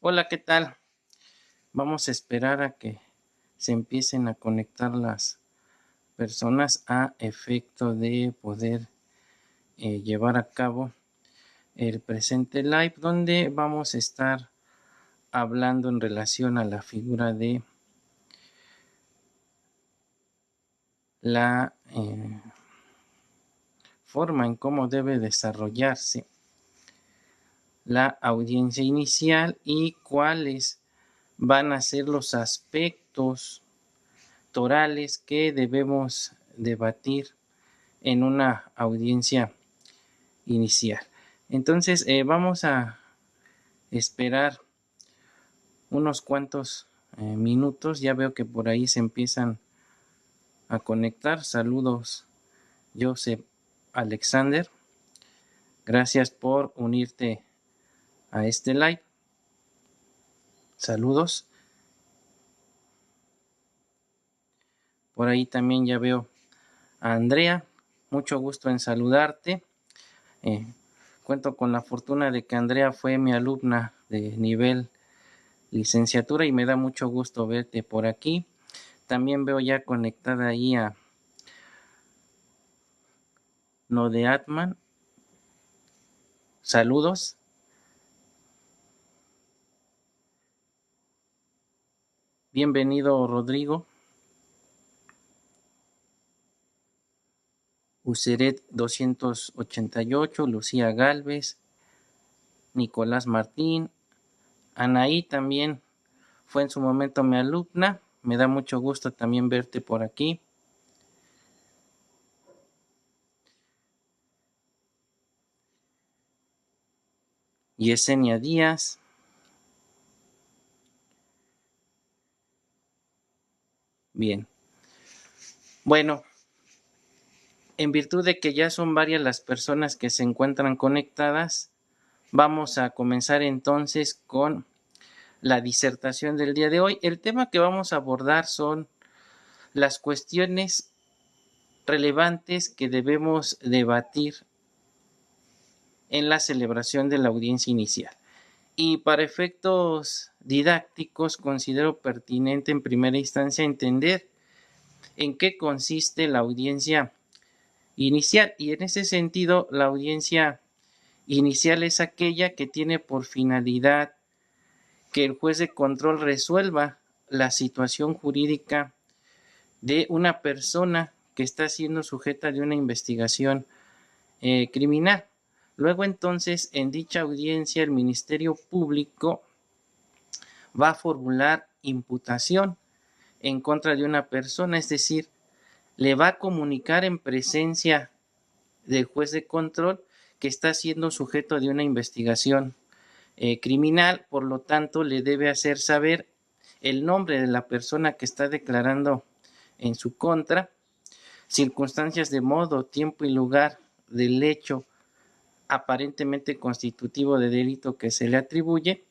Hola, ¿qué tal? Vamos a esperar a que se empiecen a conectar las personas a efecto de poder llevar a cabo el presente live donde vamos a estar hablando en relación a la figura de la forma en cómo debe desarrollarse la audiencia inicial y cuáles van a ser los aspectos torales que debemos debatir en una audiencia inicial. Entonces vamos a esperar unos cuantos minutos. Ya veo que por ahí se empiezan a conectar. Saludos, Joseph Alexander. Gracias por unirte a este live. Saludos. Por ahí también ya veo a Andrea. Mucho gusto en saludarte. Cuento con la fortuna de que Andrea fue mi alumna de nivel licenciatura y me da mucho gusto verte por aquí. También veo ya conectada ahí a Nodeatman. Saludos. Bienvenido, Rodrigo. Useret 288, Lucía Galvez, Nicolás Martín. Anaí también fue en su momento mi alumna. Me da mucho gusto también verte por aquí. Yesenia Díaz. Bien. Bueno, en virtud de que ya son varias las personas que se encuentran conectadas, vamos a comenzar entonces con la disertación del día de hoy. El tema que vamos a abordar son las cuestiones relevantes que debemos debatir en la celebración de la audiencia inicial. Y para efectos didácticos considero pertinente en primera instancia entender en qué consiste la audiencia inicial. Y en ese sentido, la audiencia inicial es aquella que tiene por finalidad que el juez de control resuelva la situación jurídica de una persona que está siendo sujeta de una investigación criminal. Luego entonces en dicha audiencia el Ministerio Público va a formular imputación en contra de una persona, es decir, le va a comunicar en presencia del juez de control que está siendo sujeto de una investigación criminal, por lo tanto le debe hacer saber el nombre de la persona que está declarando en su contra, circunstancias de modo, tiempo y lugar del hecho aparentemente constitutivo de delito que se le atribuye,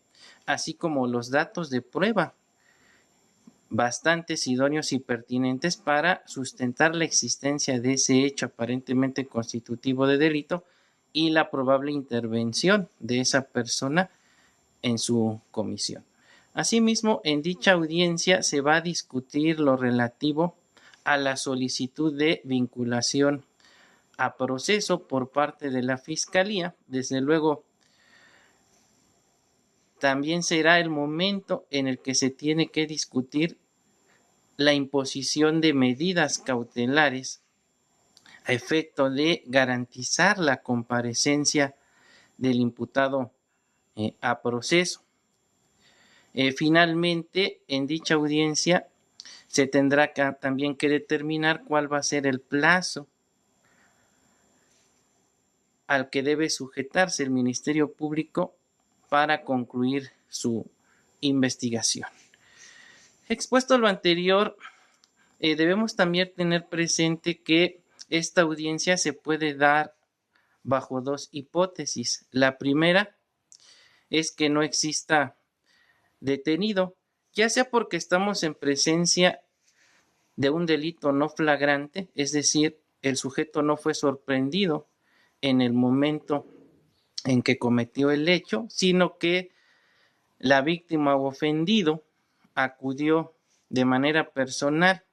así como los datos de prueba bastantes idóneos y pertinentes para sustentar la existencia de ese hecho aparentemente constitutivo de delito y la probable intervención de esa persona en su comisión. Asimismo, en dicha audiencia se va a discutir lo relativo a la solicitud de vinculación a proceso por parte de la Fiscalía. Desde luego, también será el momento en el que se tiene que discutir la imposición de medidas cautelares a efecto de garantizar la comparecencia del imputado a proceso. Finalmente, en dicha audiencia se tendrá también que determinar cuál va a ser el plazo al que debe sujetarse el Ministerio Público para concluir su investigación. Expuesto lo anterior, debemos también tener presente que esta audiencia se puede dar bajo dos hipótesis. La primera es que no exista detenido, ya sea porque estamos en presencia de un delito no flagrante, es decir, el sujeto no fue sorprendido en el momento en que cometió el hecho, sino que La víctima o ofendido acudió de manera personal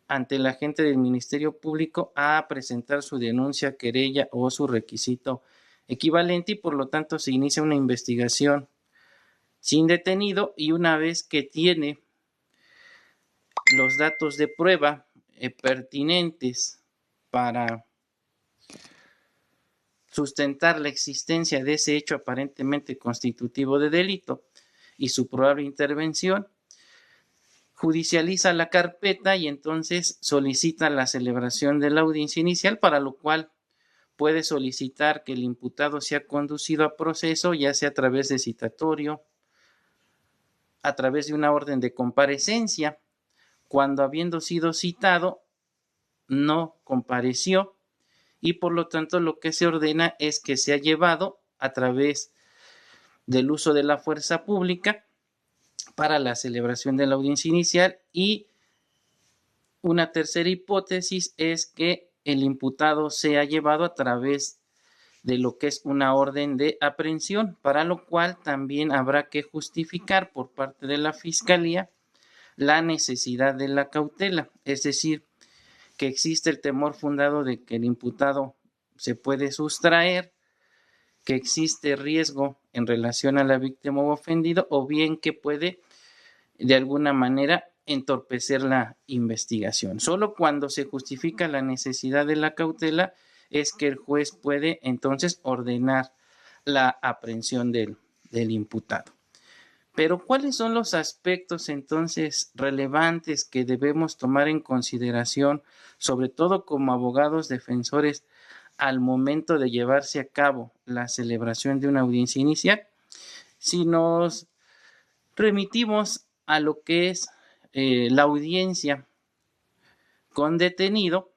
ante el agente del Ministerio Público a presentar su denuncia, querella o su requisito equivalente, y por lo tanto se inicia una investigación sin detenido, y una vez que tiene los datos de prueba pertinentes para sustentar la existencia de ese hecho aparentemente constitutivo de delito y su probable intervención, judicializa la carpeta y entonces solicita la celebración de la audiencia inicial, para lo cual puede solicitar que el imputado sea conducido a proceso, ya sea a través de citatorio, a través de una orden de comparecencia, cuando habiendo sido citado no compareció, y por lo tanto lo que se ordena es que sea llevado a través del uso de la fuerza pública para la celebración de la audiencia inicial. Y una tercera hipótesis es que el imputado sea llevado a través de lo que es una orden de aprehensión, para lo cual también habrá que justificar por parte de la Fiscalía la necesidad de la cautela, es decir, que existe el temor fundado de que el imputado se puede sustraer, que existe riesgo en relación a la víctima o ofendido, o bien que puede de alguna manera entorpecer la investigación. Solo cuando se justifica la necesidad de la cautela es que el juez puede entonces ordenar la aprehensión del imputado. Pero ¿cuáles son los aspectos entonces relevantes que debemos tomar en consideración, sobre todo como abogados defensores, al momento de llevarse a cabo la celebración de una audiencia inicial? Si nos remitimos a lo que es la audiencia con detenido,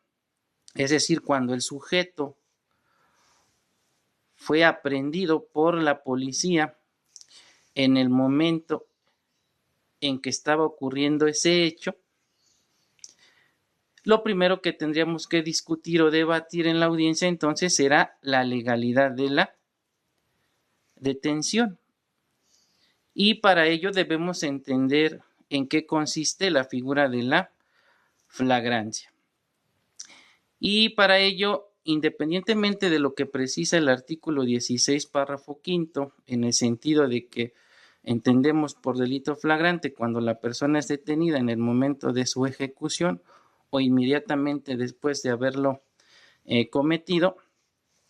es decir, cuando el sujeto fue aprehendido por la policía en el momento en que estaba ocurriendo ese hecho, lo primero que tendríamos que discutir o debatir en la audiencia entonces será la legalidad de la detención. Y para ello debemos entender en qué consiste la figura de la flagrancia. Y para ello, independientemente de lo que precisa el artículo 16, párrafo quinto, en el sentido de que entendemos por delito flagrante cuando la persona es detenida en el momento de su ejecución o inmediatamente después de haberlo cometido,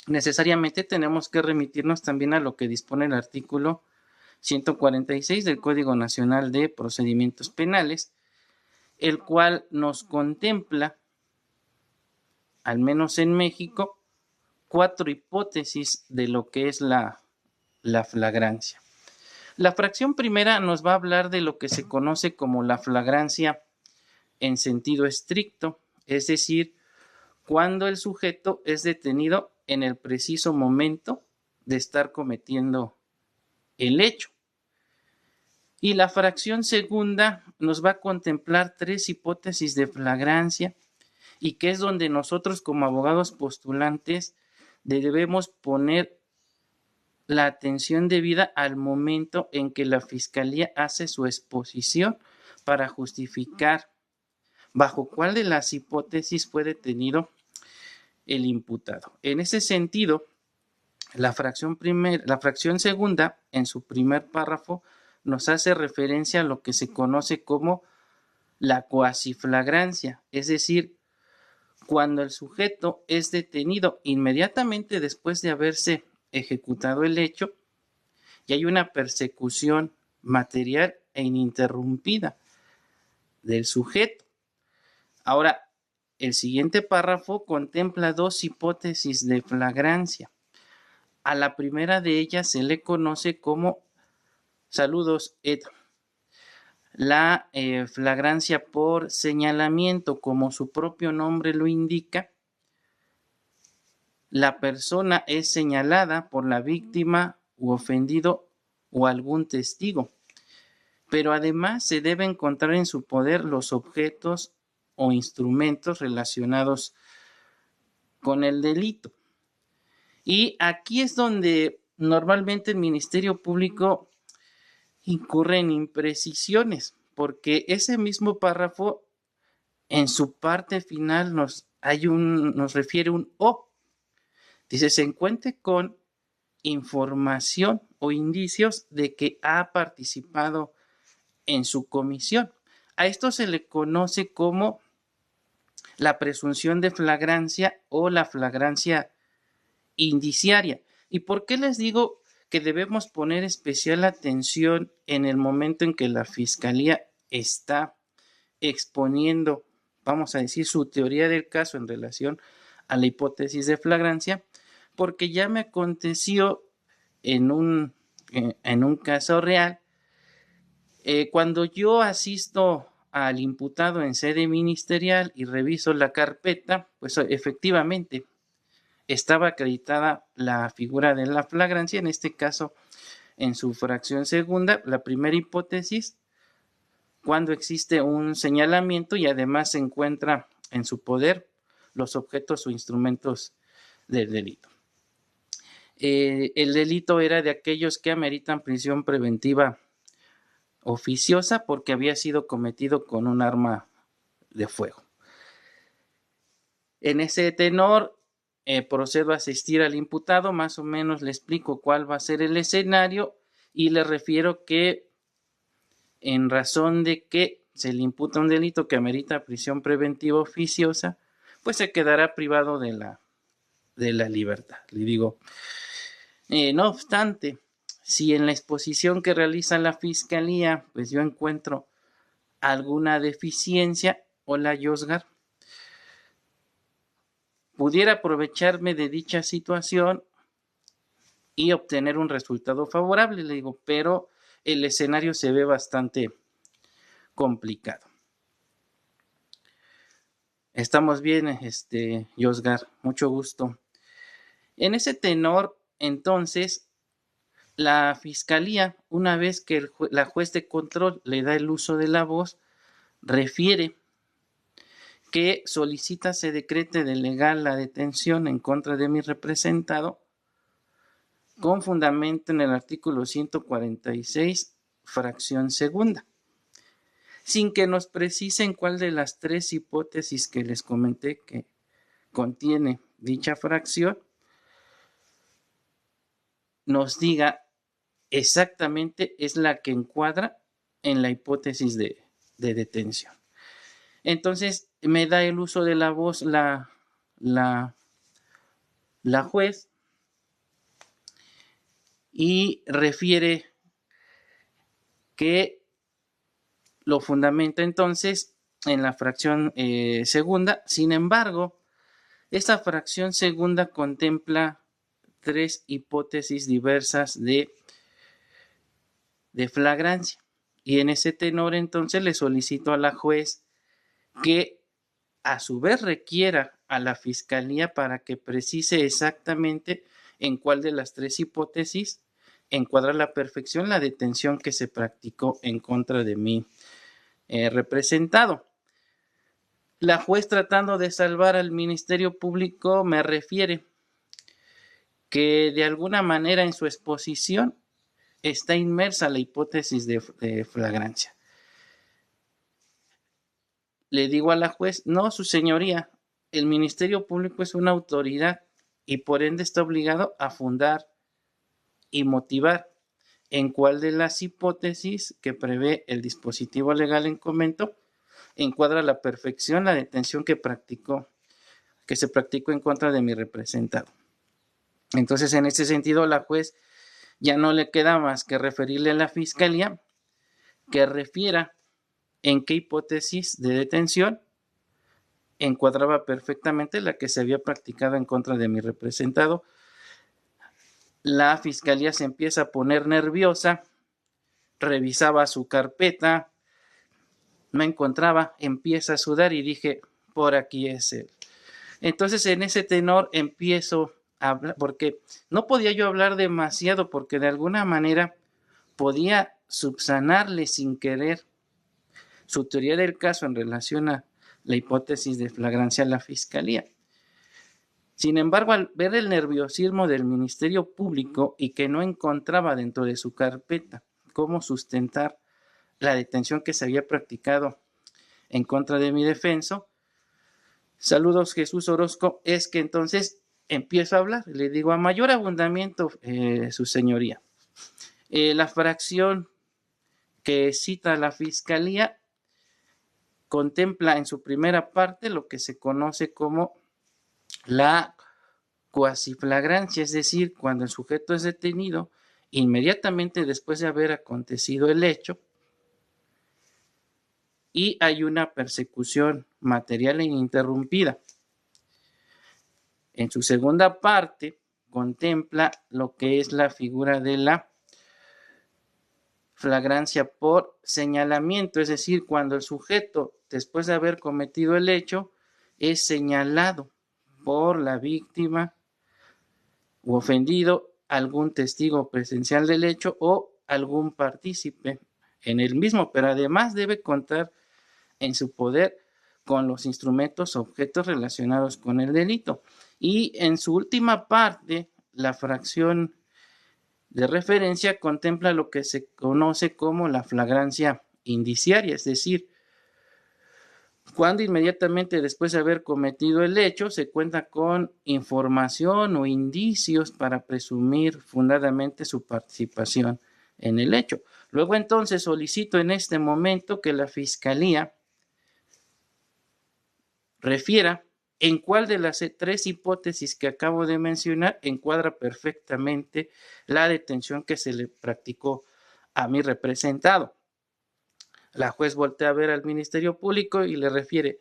necesariamente tenemos que remitirnos también a lo que dispone el artículo 146 del Código Nacional de Procedimientos Penales, el cual nos contempla, al menos en México, 4 hipótesis de lo que es la flagrancia. La fracción primera nos va a hablar de lo que se conoce como la flagrancia en sentido estricto, es decir, cuando el sujeto es detenido en el preciso momento de estar cometiendo el hecho. Y la fracción segunda nos va a contemplar 3 hipótesis de flagrancia, y que es donde nosotros como abogados postulantes debemos poner la atención debida al momento en que la Fiscalía hace su exposición para justificar bajo cuál de las hipótesis fue detenido el imputado. En ese sentido, la fracción segunda, en su primer párrafo, nos hace referencia a lo que se conoce como la cuasiflagrancia, es decir, cuando el sujeto es detenido inmediatamente después de haberse ejecutado el hecho y hay una persecución material e ininterrumpida del sujeto. Ahora, el siguiente párrafo contempla 2 hipótesis de flagrancia. A la primera de ellas se le conoce como, saludos Ed, la flagrancia por señalamiento. Como su propio nombre lo indica, la persona es señalada por la víctima u ofendido o algún testigo, pero además se debe encontrar en su poder los objetos o instrumentos relacionados con el delito. Y aquí es donde normalmente el Ministerio Público incurre en imprecisiones, porque ese mismo párrafo en su parte final nos refiere un o. Dice, se encuentre con información o indicios de que ha participado en su comisión. A esto se le conoce como la presunción de flagrancia o la flagrancia indiciaria. ¿Y por qué les digo que debemos poner especial atención en el momento en que la Fiscalía está exponiendo, vamos a decir, su teoría del caso en relación a la hipótesis de flagrancia? Porque ya me aconteció en un caso real, cuando yo asisto al imputado en sede ministerial y reviso la carpeta, pues efectivamente estaba acreditada la figura de la flagrancia, en este caso en su fracción segunda, la primera hipótesis, cuando existe un señalamiento y además se encuentra en su poder los objetos o instrumentos del delito. El delito era de aquellos que ameritan prisión preventiva oficiosa porque había sido cometido con un arma de fuego. En ese tenor, procedo a asistir al imputado, más o menos le explico cuál va a ser el escenario y le refiero que en razón de que se le imputa un delito que amerita prisión preventiva oficiosa, pues se quedará privado de la libertad. Le digo, no obstante, si en la exposición que realiza la Fiscalía, pues yo encuentro alguna deficiencia, hola Yosgar, pudiera aprovecharme de dicha situación y obtener un resultado favorable, le digo, pero el escenario se ve bastante complicado. Estamos bien, Yosgar, mucho gusto. En ese tenor, entonces, la Fiscalía, una vez que la juez de control le da el uso de la voz, refiere que solicita se decrete de legal la detención en contra de mi representado con fundamento en el artículo 146, fracción segunda, sin que nos precisen cuál de las tres hipótesis que les comenté que contiene dicha fracción nos diga exactamente es la que encuadra en la hipótesis de detención. Entonces me da el uso de la voz la juez y refiere que lo fundamenta entonces en la fracción segunda. Sin embargo, esta fracción segunda contempla tres hipótesis diversas de flagrancia. Y en ese tenor entonces le solicito a la juez que a su vez requiera a la Fiscalía para que precise exactamente en cuál de las tres hipótesis encuadra a la perfección la detención que se practicó en contra de mi representado. La juez, tratando de salvar al Ministerio Público, me refiere que de alguna manera en su exposición está inmersa la hipótesis de flagrancia. Le digo a la juez, no, su señoría, el Ministerio Público es una autoridad y por ende está obligado a fundar y motivar en cuál de las hipótesis que prevé el dispositivo legal en comento encuadra a la perfección la detención que se practicó en contra de mi representado. Entonces, en ese sentido, la juez ya no le queda más que referirle a la Fiscalía que refiera en qué hipótesis de detención encuadraba perfectamente la que se había practicado en contra de mi representado. La Fiscalía se empieza a poner nerviosa, revisaba su carpeta, me encontraba, empieza a sudar y dije, por aquí es él. Entonces en ese tenor empiezo a hablar, porque no podía yo hablar demasiado, porque de alguna manera podía subsanarle sin querer su teoría del caso en relación a la hipótesis de flagrancia a la Fiscalía. Sin embargo, al ver el nerviosismo del Ministerio Público y que no encontraba dentro de su carpeta cómo sustentar la detención que se había practicado en contra de mi defenso. Saludos, Jesús Orozco. Es que entonces empiezo a hablar, le digo: a mayor abundamiento, su señoría. La fracción que cita la Fiscalía contempla en su primera parte lo que se conoce como la cuasiflagrancia, es decir, cuando el sujeto es detenido inmediatamente después de haber acontecido el hecho y hay una persecución material e ininterrumpida. En su segunda parte contempla lo que es la figura de la flagrancia por señalamiento, es decir, cuando el sujeto, después de haber cometido el hecho, es señalado por la víctima u ofendido, algún testigo presencial del hecho o algún partícipe en el mismo, pero además debe contar en su poder con los instrumentos o objetos relacionados con el delito. Y en su última parte, la fracción de referencia contempla lo que se conoce como la flagrancia indiciaria, es decir, cuando inmediatamente después de haber cometido el hecho se cuenta con información o indicios para presumir fundadamente su participación en el hecho. Luego entonces solicito en este momento que la Fiscalía refiera en cuál de las tres hipótesis que acabo de mencionar encuadra perfectamente la detención que se le practicó a mi representado. La juez voltea a ver al Ministerio Público y le refiere: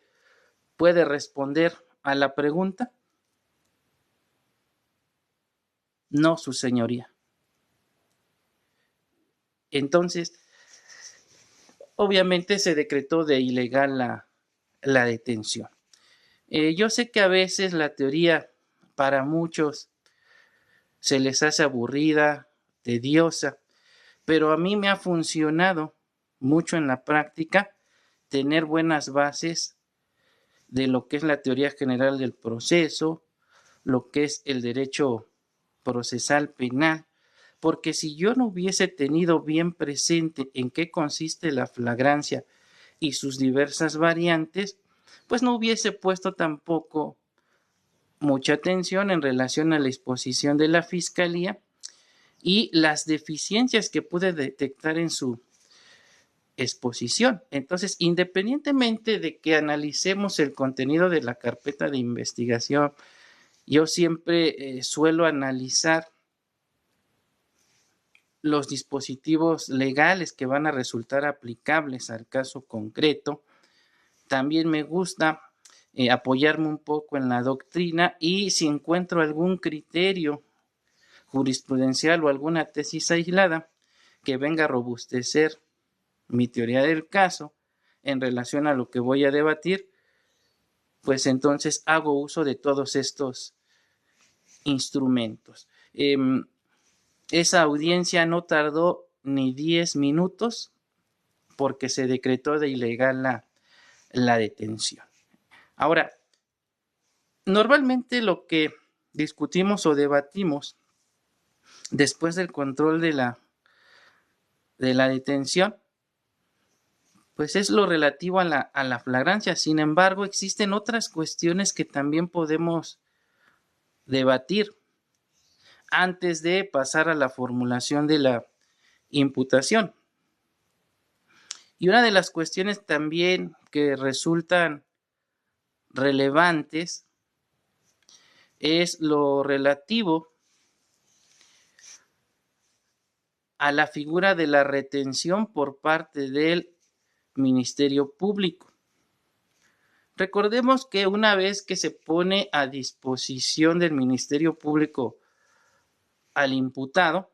¿puede responder a la pregunta? No, su señoría. Entonces, obviamente se decretó de ilegal la detención. Yo sé que a veces la teoría para muchos se les hace aburrida, tediosa, pero a mí me ha funcionado mucho en la práctica tener buenas bases de lo que es la teoría general del proceso, lo que es el derecho procesal penal, porque si yo no hubiese tenido bien presente en qué consiste la flagrancia y sus diversas variantes, pues no hubiese puesto tampoco mucha atención en relación a la exposición de la Fiscalía y las deficiencias que pude detectar en su exposición. Entonces, independientemente de que analicemos el contenido de la carpeta de investigación, yo siempre suelo analizar los dispositivos legales que van a resultar aplicables al caso concreto. También me gusta apoyarme un poco en la doctrina y si encuentro algún criterio jurisprudencial o alguna tesis aislada que venga a robustecer mi teoría del caso en relación a lo que voy a debatir, pues entonces hago uso de todos estos instrumentos. Esa audiencia no tardó ni 10 minutos porque se decretó de ilegal la detención. Ahora, normalmente lo que discutimos o debatimos después del control de la detención, pues es lo relativo a la flagrancia. Sin embargo, existen otras cuestiones que también podemos debatir antes de pasar a la formulación de la imputación. Y una de las cuestiones también que resultan relevantes es lo relativo a la figura de la retención por parte del Ministerio Público. Recordemos que una vez que se pone a disposición del Ministerio Público al imputado,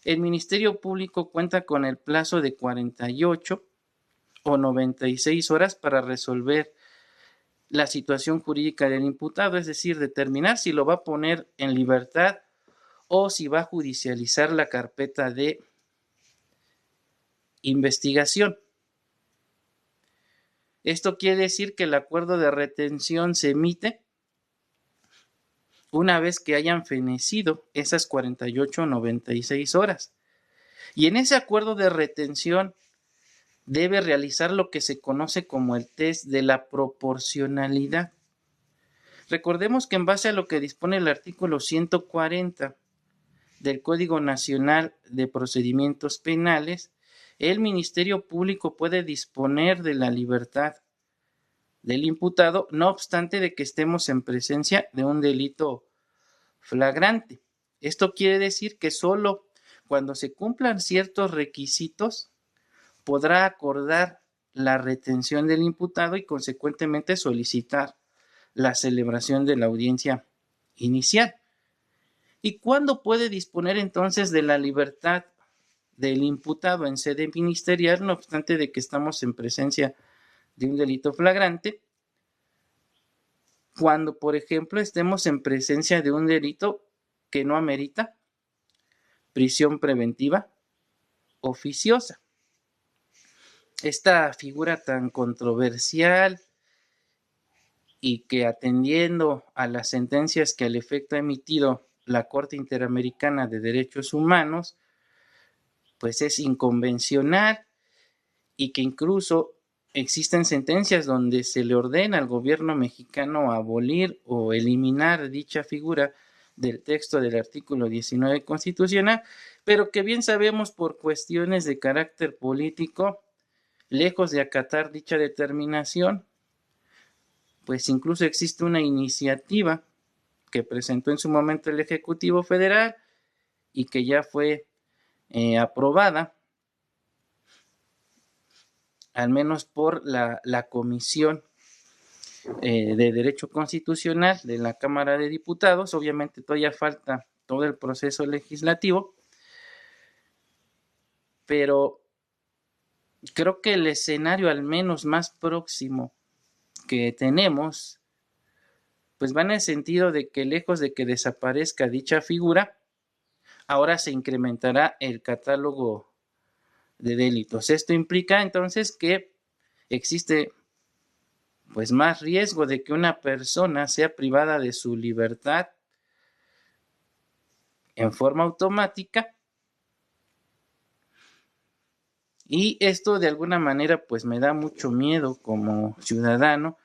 el Ministerio Público cuenta con el plazo de 48 o 96 horas para resolver la situación jurídica del imputado, es decir, determinar si lo va a poner en libertad o si va a judicializar la carpeta de investigación. Esto quiere decir que el acuerdo de retención se emite una vez que hayan fenecido esas 48 o 96 horas. Y en ese acuerdo de retención debe realizar lo que se conoce como el test de la proporcionalidad. Recordemos que en base a lo que dispone el artículo 140 del Código Nacional de Procedimientos Penales, el Ministerio Público puede disponer de la libertad del imputado, no obstante de que estemos en presencia de un delito flagrante. Esto quiere decir que solo cuando se cumplan ciertos requisitos podrá acordar la retención del imputado y consecuentemente solicitar la celebración de la audiencia inicial. ¿Y cuándo puede disponer entonces de la libertad del imputado en sede ministerial, no obstante de que estamos en presencia de un delito flagrante? Cuando, por ejemplo, estemos en presencia de un delito que no amerita prisión preventiva oficiosa. Esta figura tan controversial y que, atendiendo a las sentencias que al efecto ha emitido la Corte Interamericana de Derechos Humanos, pues es inconvencional, y que incluso existen sentencias donde se le ordena al gobierno mexicano abolir o eliminar dicha figura del texto del artículo 19 constitucional, pero que bien sabemos por cuestiones de carácter político, lejos de acatar dicha determinación, pues incluso existe una iniciativa que presentó en su momento el Ejecutivo Federal y que ya fue aprobada, al menos por la Comisión de Derecho Constitucional de la Cámara de Diputados. Obviamente todavía falta todo el proceso legislativo, pero creo que el escenario al menos más próximo que tenemos, pues va en el sentido de que, lejos de que desaparezca dicha figura, ahora se incrementará el catálogo de delitos. Esto implica entonces que existe pues más riesgo de que una persona sea privada de su libertad en forma automática, y esto de alguna manera pues me da mucho miedo como ciudadano,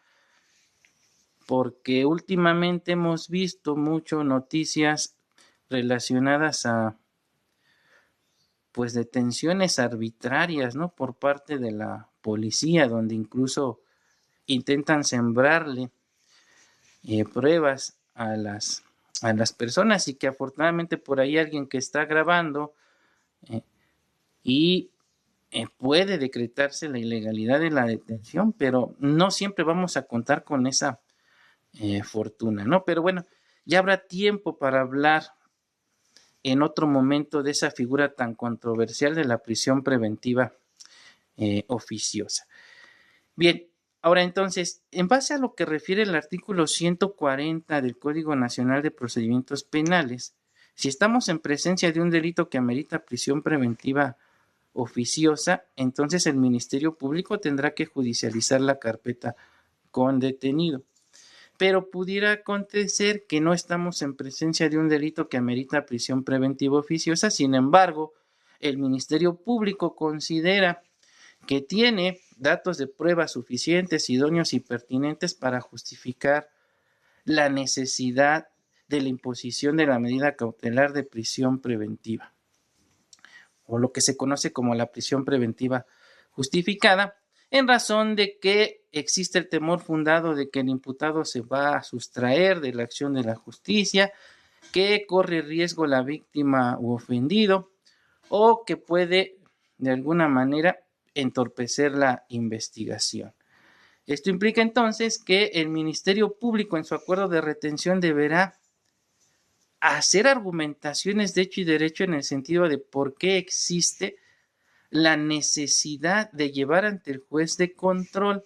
porque últimamente hemos visto mucho noticias relacionadas a pues detenciones arbitrarias, ¿no?, por parte de la policía, donde incluso intentan sembrarle pruebas a las personas, y que afortunadamente por ahí alguien que está grabando y puede decretarse la ilegalidad de la detención, pero no siempre vamos a contar con esa fortuna, ¿no? Pero bueno, ya habrá tiempo para hablar en otro momento de esa figura tan controversial de la prisión preventiva oficiosa. Bien, ahora entonces, en base a lo que refiere el artículo 140 del Código Nacional de Procedimientos Penales, si estamos en presencia de un delito que amerita prisión preventiva oficiosa, entonces el Ministerio Público tendrá que judicializar la carpeta con detenido. Pero pudiera acontecer que no estamos en presencia de un delito que amerita prisión preventiva oficiosa. Sin embargo, el Ministerio Público considera que tiene datos de prueba suficientes, idóneos y pertinentes para justificar la necesidad de la imposición de la medida cautelar de prisión preventiva, o lo que se conoce como la prisión preventiva justificada, en razón de que existe el temor fundado de que el imputado se va a sustraer de la acción de la justicia, que corre riesgo la víctima u ofendido, o que puede de alguna manera entorpecer la investigación. Esto implica entonces que el Ministerio Público, en su acuerdo de retención, deberá hacer argumentaciones de hecho y derecho en el sentido de por qué existe la necesidad de llevar ante el juez de control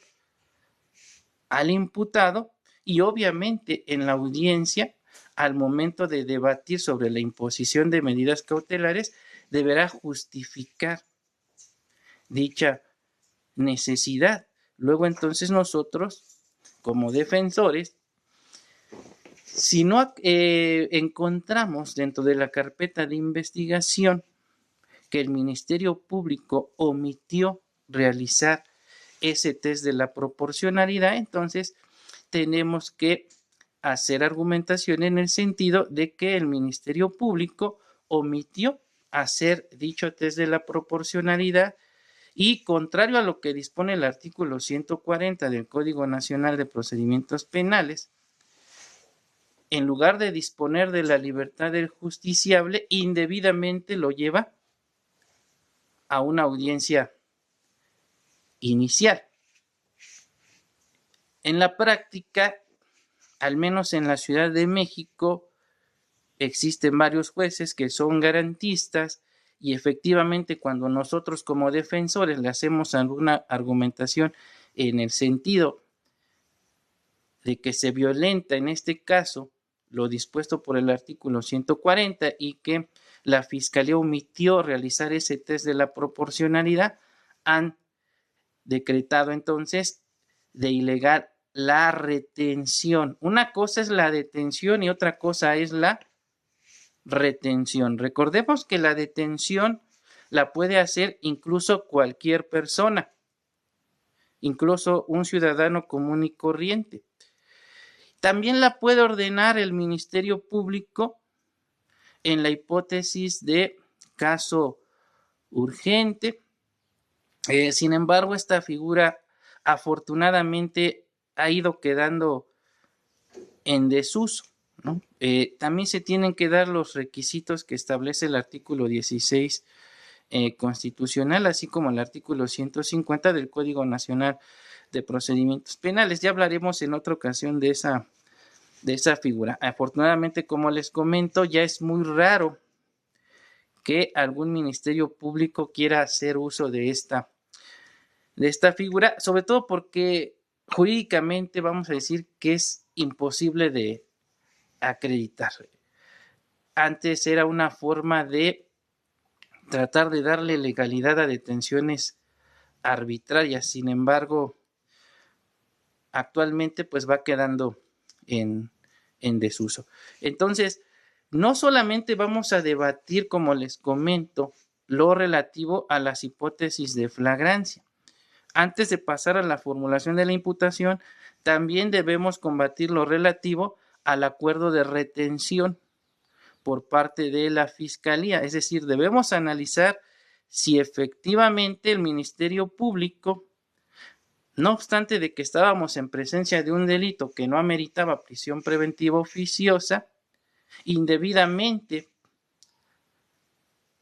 al imputado, y obviamente en la audiencia, al momento de debatir sobre la imposición de medidas cautelares, deberá justificar dicha necesidad. Luego entonces nosotros, como defensores, si no encontramos dentro de la carpeta de investigación que el Ministerio Público omitió realizar ese test de la proporcionalidad, entonces tenemos que hacer argumentación en el sentido de que el Ministerio Público omitió hacer dicho test de la proporcionalidad y, contrario a lo que dispone el artículo 140 del Código Nacional de Procedimientos Penales, en lugar de disponer de la libertad del justiciable, indebidamente lo lleva a una audiencia inicial. En la práctica, al menos en la Ciudad de México, existen varios jueces que son garantistas y efectivamente cuando nosotros como defensores le hacemos alguna argumentación en el sentido de que se violenta en este caso lo dispuesto por el artículo 140 y que la Fiscalía omitió realizar ese test de la proporcionalidad, han decretado entonces de ilegal la retención. Una cosa es la detención y otra cosa es la retención. Recordemos que la detención la puede hacer incluso cualquier persona, incluso un ciudadano común y corriente. También la puede ordenar el Ministerio Público en la hipótesis de caso urgente. Sin embargo, esta figura afortunadamente ha ido quedando en desuso, ¿no? También se tienen que dar los requisitos que establece el artículo 16 constitucional, así como el artículo 150 del Código Nacional de Procedimientos Penales. Ya hablaremos en otra ocasión de esa figura. Afortunadamente, como les comento, ya es muy raro que algún ministerio público quiera hacer uso de esta figura, sobre todo porque jurídicamente vamos a decir que es imposible de acreditar. Antes era una forma de tratar de darle legalidad a detenciones arbitrarias, sin embargo, actualmente pues va quedando en desuso. Entonces, no solamente vamos a debatir, como les comento, lo relativo a las hipótesis de flagrancia. Antes de pasar a la formulación de la imputación, también debemos combatir lo relativo al acuerdo de retención por parte de la Fiscalía. Es decir, debemos analizar si efectivamente el Ministerio Público, no obstante de que estábamos en presencia de un delito que no ameritaba prisión preventiva oficiosa, indebidamente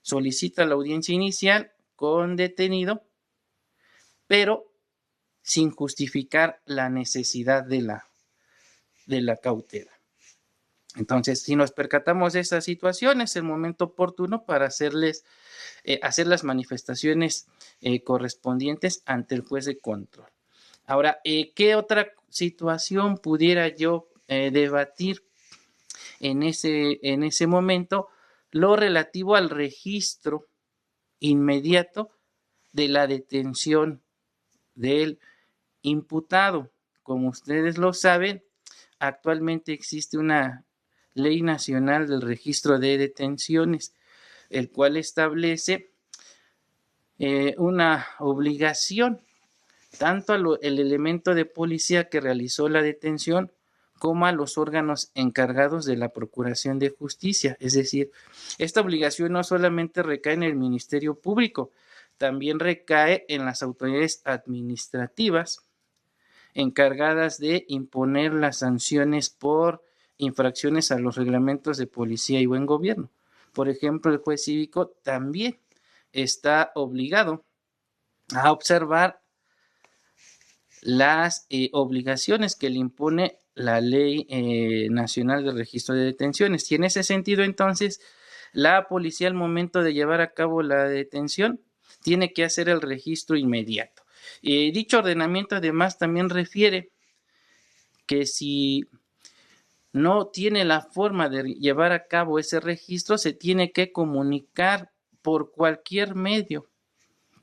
solicita la audiencia inicial con detenido, pero sin justificar la necesidad de la cautela. Entonces, si nos percatamos de esa situación, es el momento oportuno para hacer las manifestaciones correspondientes ante el juez de control. Ahora, ¿qué otra situación pudiera yo debatir en ese momento? Lo relativo al registro inmediato de la detención del imputado. Como ustedes lo saben, actualmente existe una Ley Nacional del Registro de Detenciones, el cual establece una obligación tanto al elemento de policía que realizó la detención como a los órganos encargados de la Procuración de Justicia. Es decir, esta obligación no solamente recae en el Ministerio Público, también recae en las autoridades administrativas encargadas de imponer las sanciones por infracciones a los reglamentos de policía y buen gobierno. Por ejemplo, el juez cívico también está obligado a observar las obligaciones que le impone la Ley Nacional de Registro de Detenciones. Y en ese sentido, entonces, la policía al momento de llevar a cabo la detención tiene que hacer el registro inmediato. Dicho ordenamiento además también refiere que si no tiene la forma de llevar a cabo ese registro, se tiene que comunicar por cualquier medio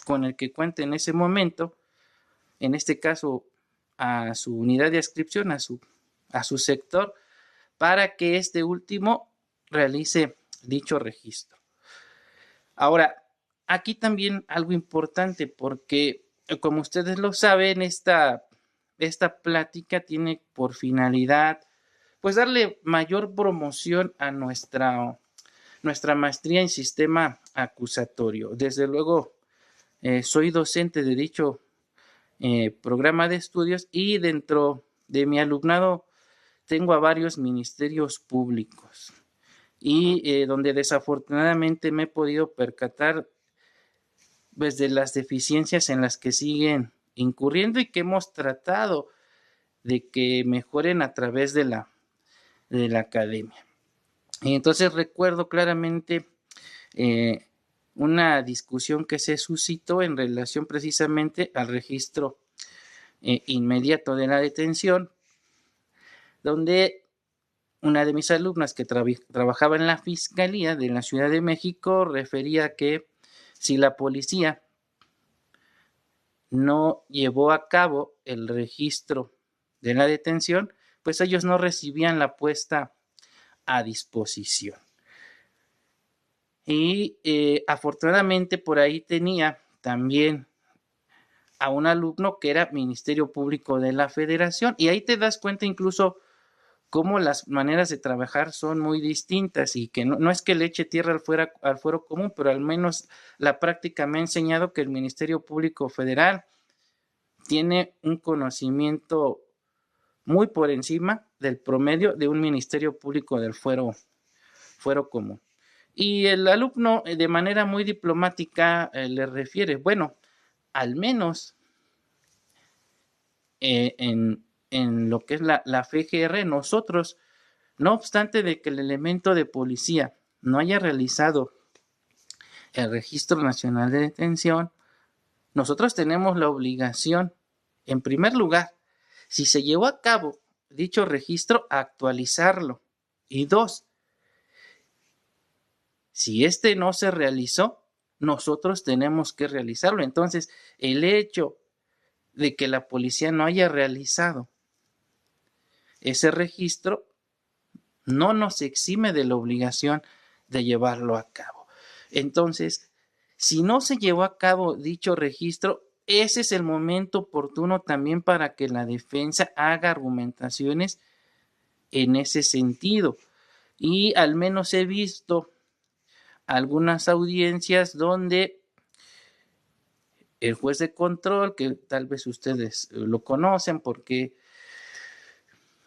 con el que cuente en ese momento, en este caso a su unidad de adscripción, a su sector, para que este último realice dicho registro. Ahora, aquí también algo importante porque, como ustedes lo saben, esta plática tiene por finalidad pues darle mayor promoción a nuestra maestría en sistema acusatorio. Desde luego, soy docente de dicho programa de estudios y dentro de mi alumnado tengo a varios ministerios públicos y donde desafortunadamente me he podido percatar pues, de las deficiencias en las que siguen incurriendo y que hemos tratado de que mejoren a través de la academia. Y entonces recuerdo claramente eh, una discusión que se suscitó en relación precisamente al registro inmediato de la detención, donde una de mis alumnas que trabajaba en la Fiscalía de la Ciudad de México refería que si la policía no llevó a cabo el registro de la detención, pues ellos no recibían la puesta a disposición. Y afortunadamente por ahí tenía también a un alumno que era Ministerio Público de la Federación y ahí te das cuenta incluso cómo las maneras de trabajar son muy distintas y que no es que le eche tierra al fuero común, pero al menos la práctica me ha enseñado que el Ministerio Público Federal tiene un conocimiento muy por encima del promedio de un Ministerio Público del fuero común. Y el alumno de manera muy diplomática le refiere, bueno, al menos en lo que es la FGR, nosotros, no obstante de que el elemento de policía no haya realizado el Registro Nacional de Detención, nosotros tenemos la obligación, en primer lugar, si se llevó a cabo dicho registro, actualizarlo. Y dos, si este no se realizó, nosotros tenemos que realizarlo. Entonces, el hecho de que la policía no haya realizado ese registro no nos exime de la obligación de llevarlo a cabo. Entonces, si no se llevó a cabo dicho registro, ese es el momento oportuno también para que la defensa haga argumentaciones en ese sentido. Y al menos he visto algunas audiencias donde el juez de control, que tal vez ustedes lo conocen porque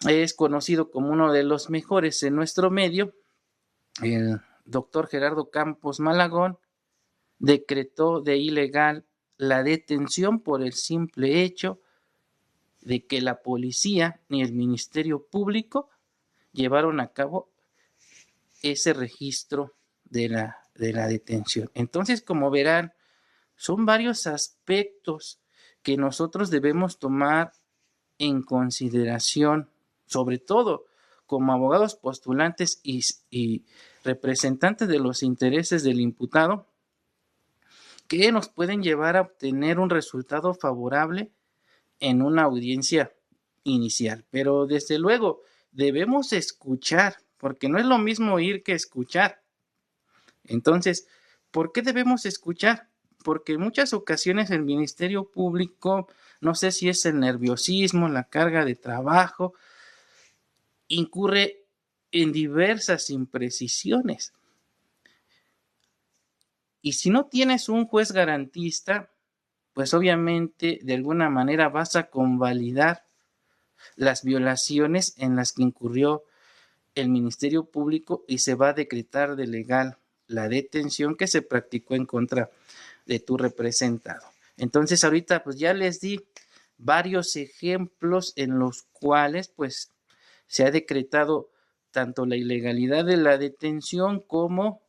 es conocido como uno de los mejores en nuestro medio, el doctor Gerardo Campos Malagón, decretó de ilegal la detención por el simple hecho de que la policía ni el Ministerio Público llevaron a cabo ese registro de la detención. Entonces, como verán, son varios aspectos que nosotros debemos tomar en consideración, sobre todo como abogados postulantes y representantes de los intereses del imputado, que nos pueden llevar a obtener un resultado favorable en una audiencia inicial. Pero desde luego debemos escuchar, porque no es lo mismo oír que escuchar. Entonces, ¿por qué debemos escuchar? Porque en muchas ocasiones el Ministerio Público, no sé si es el nerviosismo, la carga de trabajo, incurre en diversas imprecisiones. Y si no tienes un juez garantista, pues obviamente de alguna manera vas a convalidar las violaciones en las que incurrió el Ministerio Público y se va a decretar de legal la detención que se practicó en contra de tu representado. Entonces ahorita pues ya les di varios ejemplos en los cuales pues se ha decretado tanto la ilegalidad de la detención como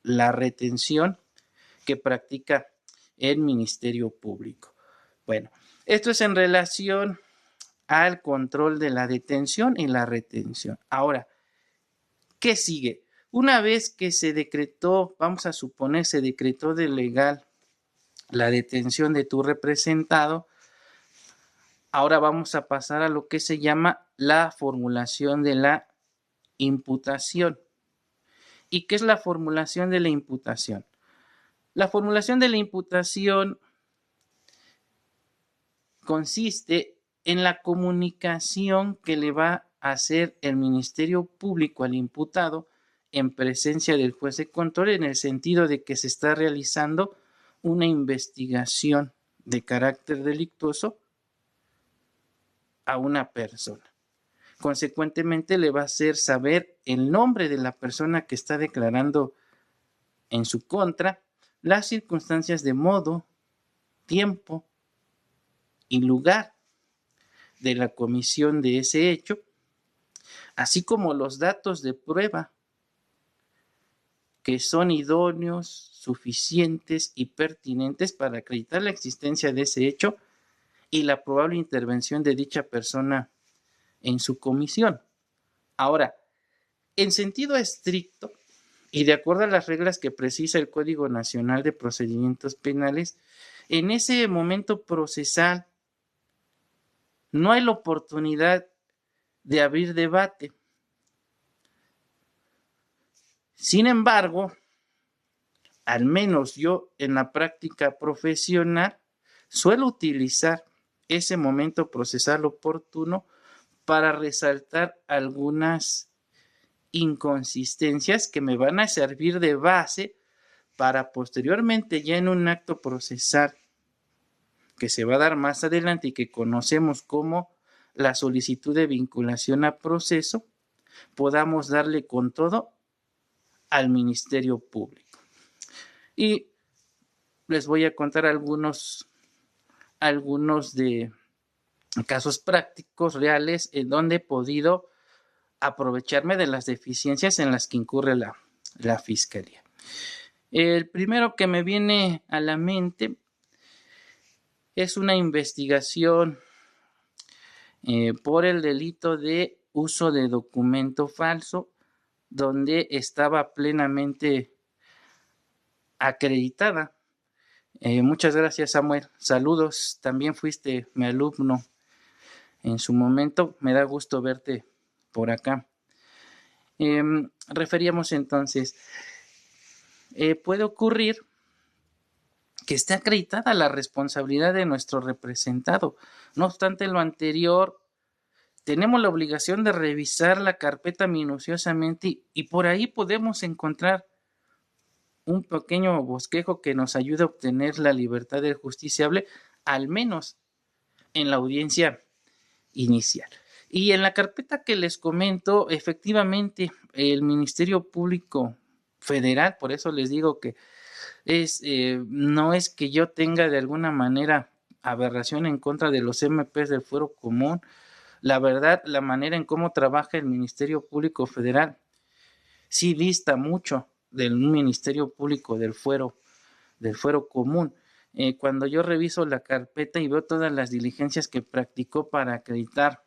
la retención que practica el Ministerio Público. Bueno, esto es en relación al control de la detención y la retención. Ahora, ¿qué sigue? Una vez que se decretó, vamos a suponer, se decretó de legal la detención de tu representado, ahora vamos a pasar a lo que se llama la formulación de la imputación. ¿Y qué es la formulación de la imputación? La formulación de la imputación consiste en la comunicación que le va a hacer el Ministerio Público al imputado en presencia del juez de control, en el sentido de que se está realizando una investigación de carácter delictuoso a una persona. Consecuentemente, le va a hacer saber el nombre de la persona que está declarando en su contra, las circunstancias de modo, tiempo y lugar de la comisión de ese hecho, así como los datos de prueba que son idóneos, suficientes y pertinentes para acreditar la existencia de ese hecho y la probable intervención de dicha persona en su comisión. Ahora, en sentido estricto y de acuerdo a las reglas que precisa el Código Nacional de Procedimientos Penales, en ese momento procesal no hay la oportunidad de abrir debate. Sin embargo, al menos yo en la práctica profesional suelo utilizar ese momento procesal oportuno para resaltar algunas inconsistencias que me van a servir de base para posteriormente, ya en un acto procesal que se va a dar más adelante y que conocemos como la solicitud de vinculación a proceso, podamos darle con todo al Ministerio Público. Y les voy a contar algunos de casos prácticos reales en donde he podido aprovecharme de las deficiencias en las que incurre la Fiscalía. El primero que me viene a la mente es una investigación por el delito de uso de documento falso, donde estaba plenamente acreditada. Muchas gracias, Samuel. Saludos. También fuiste mi alumno en su momento. Me da gusto verte por acá. Referíamos entonces, puede ocurrir que esté acreditada la responsabilidad de nuestro representado. No obstante lo anterior, tenemos la obligación de revisar la carpeta minuciosamente y por ahí podemos encontrar un pequeño bosquejo que nos ayude a obtener la libertad del justiciable, al menos en la audiencia inicial. Y en la carpeta que les comento, efectivamente, el Ministerio Público Federal, por eso les digo que no es que yo tenga de alguna manera aberración en contra de los MPs del Fuero Común. La verdad, la manera en cómo trabaja el Ministerio Público Federal sí dista mucho del Ministerio Público del Fuero Común. Cuando yo reviso la carpeta y veo todas las diligencias que practicó para acreditar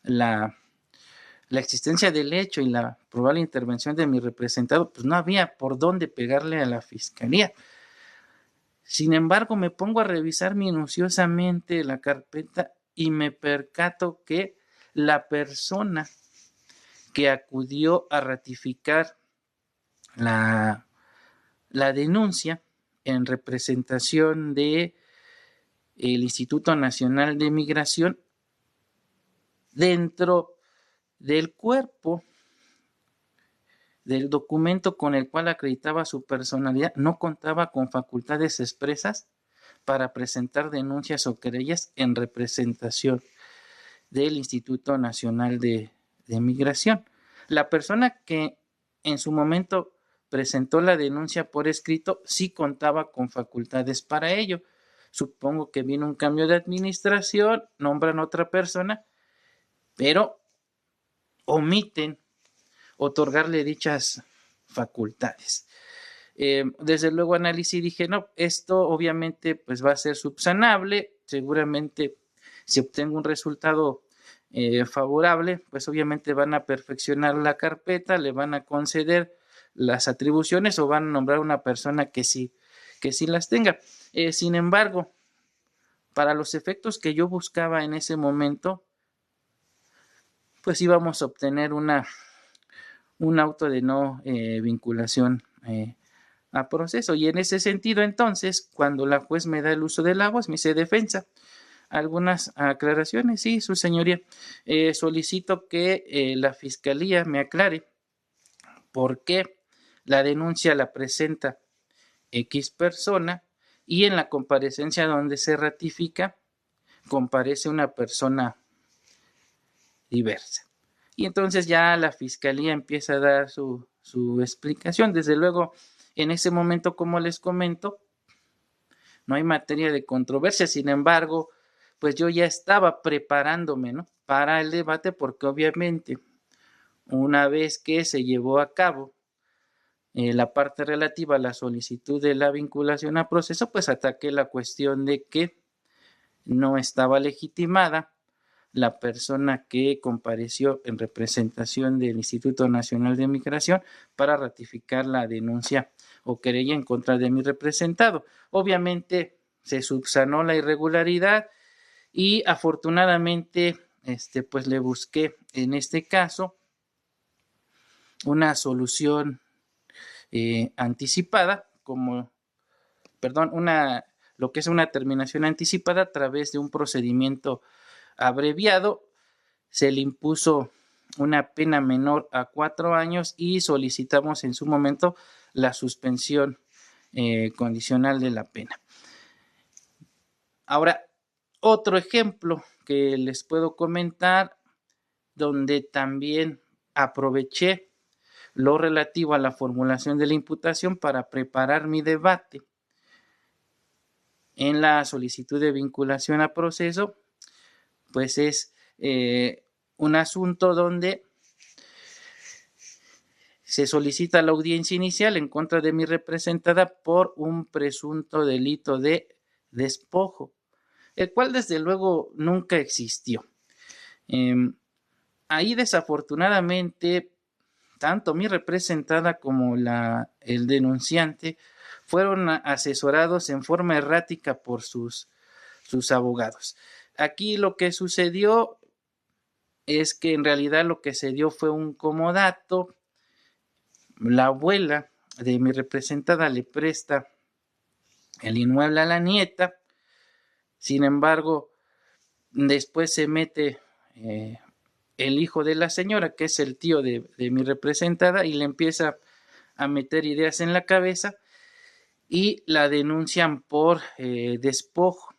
la existencia del hecho y la probable intervención de mi representado, pues no había por dónde pegarle a la Fiscalía. Sin embargo, me pongo a revisar minuciosamente la carpeta y me percato que la persona que acudió a ratificar la denuncia en representación de el Instituto Nacional de Migración, dentro del cuerpo del documento con el cual acreditaba su personalidad, no contaba con facultades expresas para presentar denuncias o querellas en representación del Instituto Nacional de Migración. La persona que en su momento presentó la denuncia por escrito sí contaba con facultades para ello. Supongo que vino un cambio de administración, nombran otra persona, pero omiten otorgarle dichas facultades. Desde luego analicé y dije, no, esto obviamente pues va a ser subsanable, seguramente si obtengo un resultado favorable, pues obviamente van a perfeccionar la carpeta, le van a conceder las atribuciones o van a nombrar una persona que sí las tenga. Sin embargo, para los efectos que yo buscaba en ese momento, pues íbamos a obtener un auto de no vinculación a proceso. Y en ese sentido, entonces, cuando la juez me da el uso de la voz, me dice defensa. Algunas aclaraciones, sí, su señoría. Solicito que la fiscalía me aclare por qué la denuncia la presenta X persona y en la comparecencia donde se ratifica comparece una persona diversa. Y entonces ya la fiscalía empieza a dar su explicación. Desde luego, en ese momento, como les comento, no hay materia de controversia. Sin embargo, pues yo ya estaba preparándome, ¿no?, para el debate, porque obviamente una vez que se llevó a cabo la parte relativa a la solicitud de la vinculación a proceso, pues ataqué la cuestión de que no estaba legitimada la persona que compareció en representación del Instituto Nacional de Migración para ratificar la denuncia o querella en contra de mi representado. Obviamente se subsanó la irregularidad y afortunadamente pues le busqué en este caso una solución anticipada, lo que es una terminación anticipada a través de un procedimiento abreviado. Se le impuso una pena menor a 4 años y solicitamos en su momento la suspensión condicional de la pena. Ahora, otro ejemplo que les puedo comentar, donde también aproveché lo relativo a la formulación de la imputación para preparar mi debate en la solicitud de vinculación a proceso, pues es un asunto donde se solicita la audiencia inicial en contra de mi representada por un presunto delito de despojo, el cual desde luego nunca existió. Ahí desafortunadamente tanto mi representada como el denunciante fueron asesorados en forma errática por sus abogados. Aquí lo que sucedió es que en realidad lo que se dio fue un comodato. La abuela de mi representada le presta el inmueble a la nieta. Sin embargo, después se mete el hijo de la señora, que es el tío de mi representada, y le empieza a meter ideas en la cabeza y la denuncian por despojo.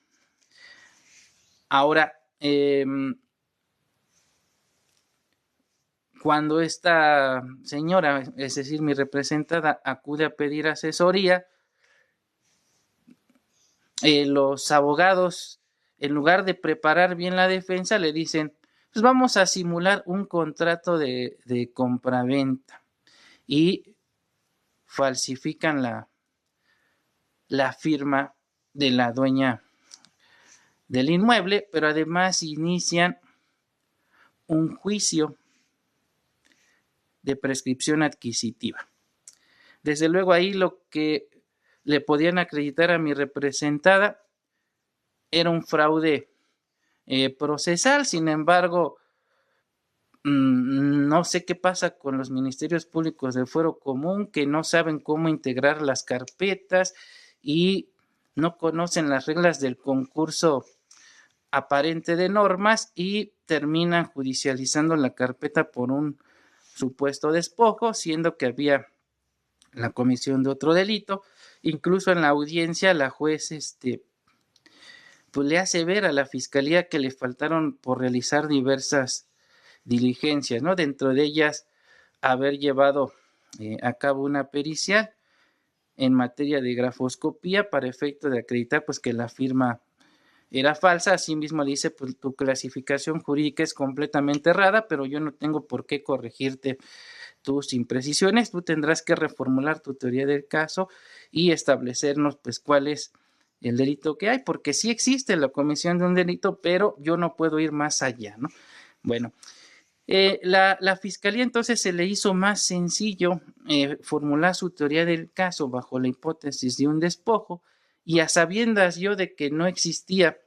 Ahora, cuando esta señora, es decir, mi representada, acude a pedir asesoría, los abogados, en lugar de preparar bien la defensa, le dicen, pues vamos a simular un contrato de compraventa, y falsifican la firma de la dueña del inmueble, pero además inician un juicio de prescripción adquisitiva. Desde luego ahí lo que le podían acreditar a mi representada era un fraude procesal. Sin embargo, no sé qué pasa con los ministerios públicos del fuero común, que no saben cómo integrar las carpetas y no conocen las reglas del concurso aparente de normas y terminan judicializando la carpeta por un supuesto despojo, siendo que había la comisión de otro delito. Incluso en la audiencia la juez pues le hace ver a la fiscalía que le faltaron por realizar diversas diligencias, ¿no? Dentro de ellas haber llevado a cabo una pericial en materia de grafoscopía para efecto de acreditar pues que la firma era falsa. Asimismo le dice, pues tu clasificación jurídica es completamente errada, pero yo no tengo por qué corregirte tus imprecisiones. Tú tendrás que reformular tu teoría del caso y establecernos pues cuál es el delito que hay, porque sí existe la comisión de un delito, pero yo no puedo ir más allá, ¿no? Bueno, la fiscalía entonces se le hizo más sencillo formular su teoría del caso bajo la hipótesis de un despojo, y a sabiendas yo de que no existía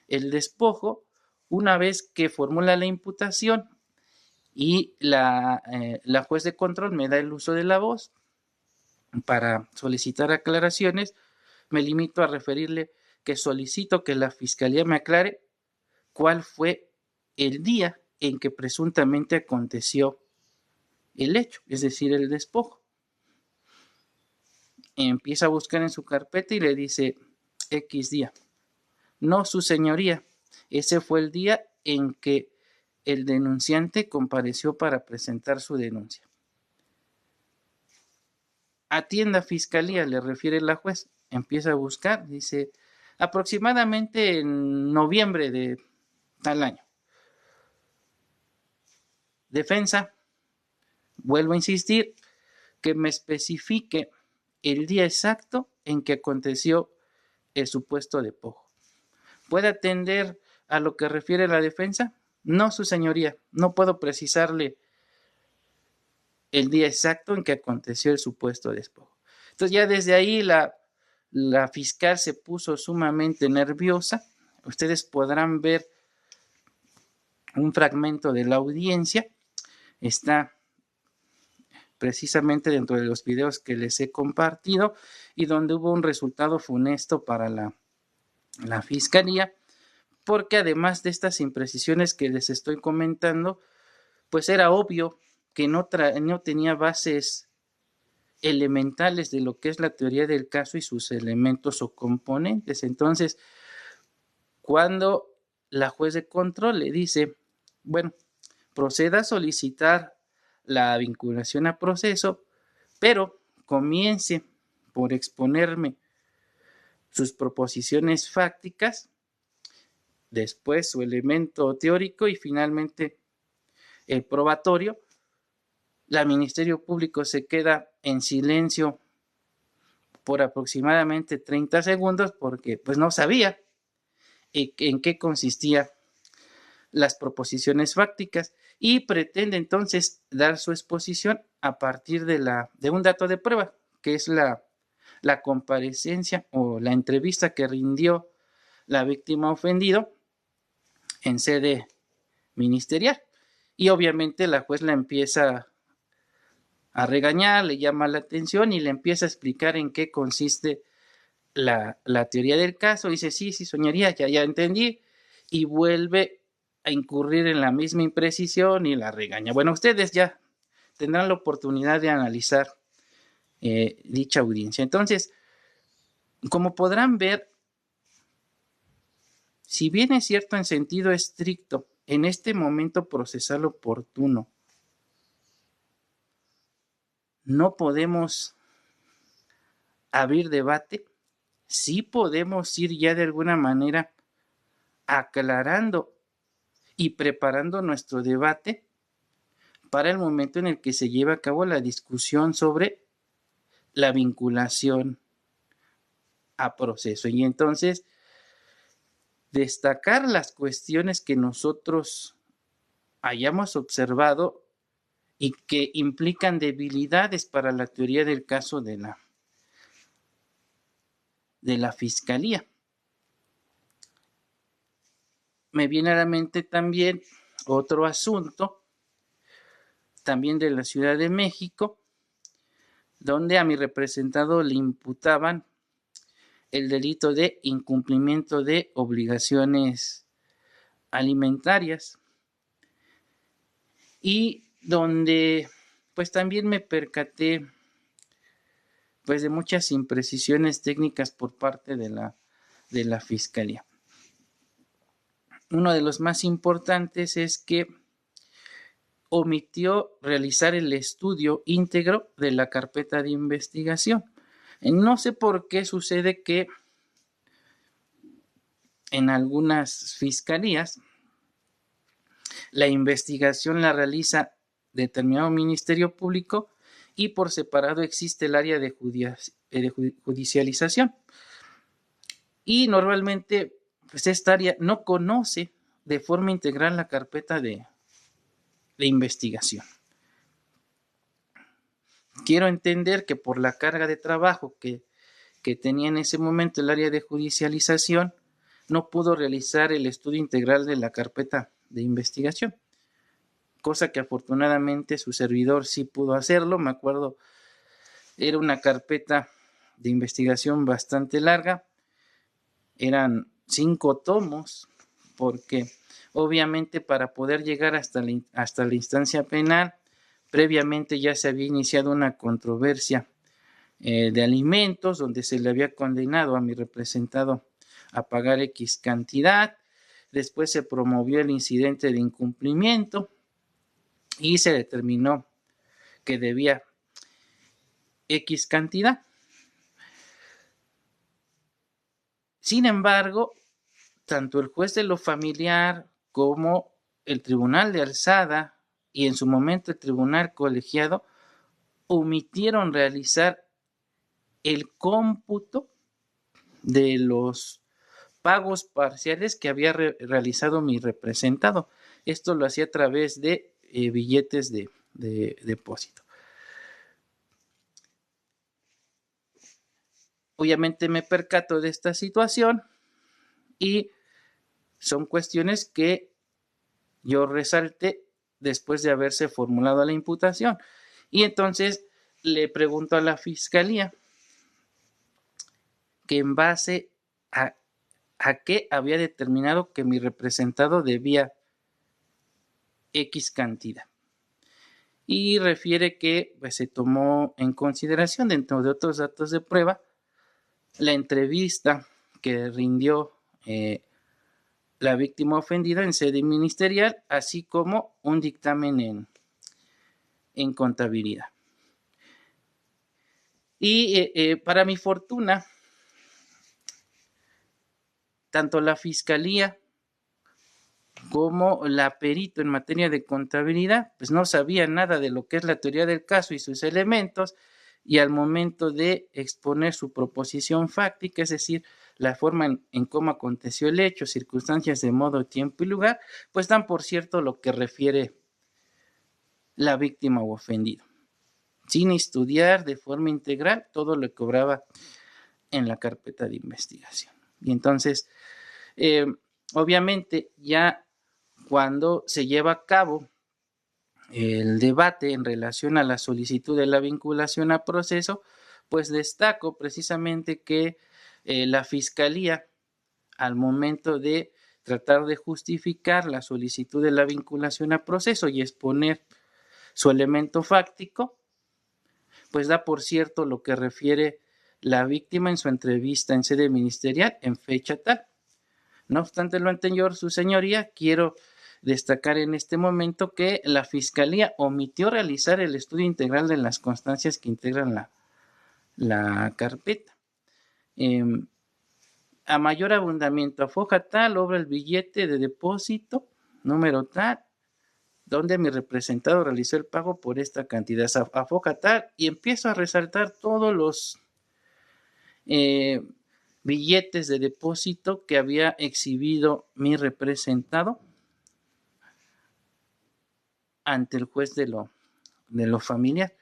el despojo, una vez que formula la imputación y la juez de control me da el uso de la voz, para solicitar aclaraciones, me limito a referirle que solicito que la Fiscalía me aclare cuál fue el día en que presuntamente aconteció el hecho, es decir, el despojo. Empieza a buscar en su carpeta y le dice X día. No, su señoría, ese fue el día en que el denunciante compareció para presentar su denuncia. Atienda Fiscalía, le refiere la juez. Empieza a buscar, dice, aproximadamente en noviembre de tal año. Defensa, vuelvo a insistir, que me especifique el día exacto en que aconteció el supuesto despojo. ¿Puede atender a lo que refiere la defensa? No, su señoría, no puedo precisarle el día exacto en que aconteció el supuesto despojo. Entonces ya desde ahí la fiscal se puso sumamente nerviosa. Ustedes podrán ver un fragmento de la audiencia. Está precisamente dentro de los videos que les he compartido y donde hubo un resultado funesto para la fiscalía, porque además de estas imprecisiones que les estoy comentando, pues era obvio que no tenía bases elementales de lo que es la teoría del caso y sus elementos o componentes. Entonces, cuando la juez de control le dice, bueno, proceda a solicitar la vinculación a proceso, pero comience por exponerme sus proposiciones fácticas, después su elemento teórico y finalmente el probatorio. El Ministerio Público se queda en silencio por aproximadamente 30 segundos porque pues no sabía en qué consistían las proposiciones fácticas y pretende entonces dar su exposición a partir de un dato de prueba, que es la comparecencia o la entrevista que rindió la víctima ofendida en sede ministerial. Y obviamente la juez la empieza a regañar, le llama la atención y le empieza a explicar en qué consiste la teoría del caso. Dice, sí, señoría, ya entendí. Y vuelve a incurrir en la misma imprecisión y la regaña. Bueno, ustedes ya tendrán la oportunidad de analizar dicha audiencia. Entonces, como podrán ver, si bien es cierto en sentido estricto, en este momento procesal oportuno, no podemos abrir debate, sí podemos ir ya de alguna manera aclarando y preparando nuestro debate para el momento en el que se lleve a cabo la discusión sobre la vinculación a proceso. Y entonces, destacar las cuestiones que nosotros hayamos observado y que implican debilidades para la teoría del caso de la Fiscalía. Me viene a la mente también otro asunto, también de la Ciudad de México, donde a mi representado le imputaban el delito de incumplimiento de obligaciones alimentarias y donde pues también me percaté pues de muchas imprecisiones técnicas por parte de la Fiscalía. Uno de los más importantes es que omitió realizar el estudio íntegro de la carpeta de investigación. No sé por qué sucede que en algunas fiscalías la investigación la realiza determinado ministerio público y por separado existe el área de judicialización. Y normalmente pues esta área no conoce de forma integral la carpeta de investigación. Quiero entender que por la carga de trabajo que tenía en ese momento el área de judicialización, no pudo realizar el estudio integral de la carpeta de investigación, cosa que afortunadamente su servidor sí pudo hacerlo. Me acuerdo Era una carpeta de investigación bastante larga, eran 5 tomos, porque obviamente para poder llegar hasta la instancia penal, previamente ya se había iniciado una controversia de alimentos, donde se le había condenado a mi representado a pagar X cantidad. Después se promovió el incidente de incumplimiento y se determinó que debía X cantidad. Sin embargo, tanto el juez de lo familiar como el tribunal de alzada y en su momento el tribunal colegiado omitieron realizar el cómputo de los pagos parciales que había realizado mi representado. Esto lo hacía a través de billetes de depósito. Obviamente me percato de esta situación y son cuestiones que yo resalté después de haberse formulado la imputación. Y entonces le pregunto a la fiscalía que en base a qué había determinado que mi representado debía X cantidad. Y refiere que pues, se tomó en consideración, dentro de otros datos de prueba, la entrevista que rindió la víctima ofendida en sede ministerial, así como un dictamen en contabilidad. Y para mi fortuna, tanto la fiscalía como la perito en materia de contabilidad, pues no sabía nada de lo que es la teoría del caso y sus elementos, y al momento de exponer su proposición fáctica, es decir, la forma en cómo aconteció el hecho, circunstancias de modo, tiempo y lugar, pues dan por cierto lo que refiere la víctima o ofendido, sin estudiar de forma integral todo lo que cobraba en la carpeta de investigación. Y entonces, obviamente, ya cuando se lleva a cabo el debate en relación a la solicitud de la vinculación a proceso, pues destaco precisamente que la fiscalía, al momento de tratar de justificar la solicitud de la vinculación a proceso y exponer su elemento fáctico, pues da por cierto lo que refiere la víctima en su entrevista en sede ministerial en fecha tal. No obstante lo anterior, su señoría, quiero destacar en este momento que la Fiscalía omitió realizar el estudio integral de las constancias que integran la carpeta. A mayor abundamiento, a foja tal, obra el billete de depósito, número tal, donde mi representado realizó el pago por esta cantidad, a foja tal, y empiezo a resaltar todos los billetes de depósito que había exhibido mi representado ante el juez de lo familiar.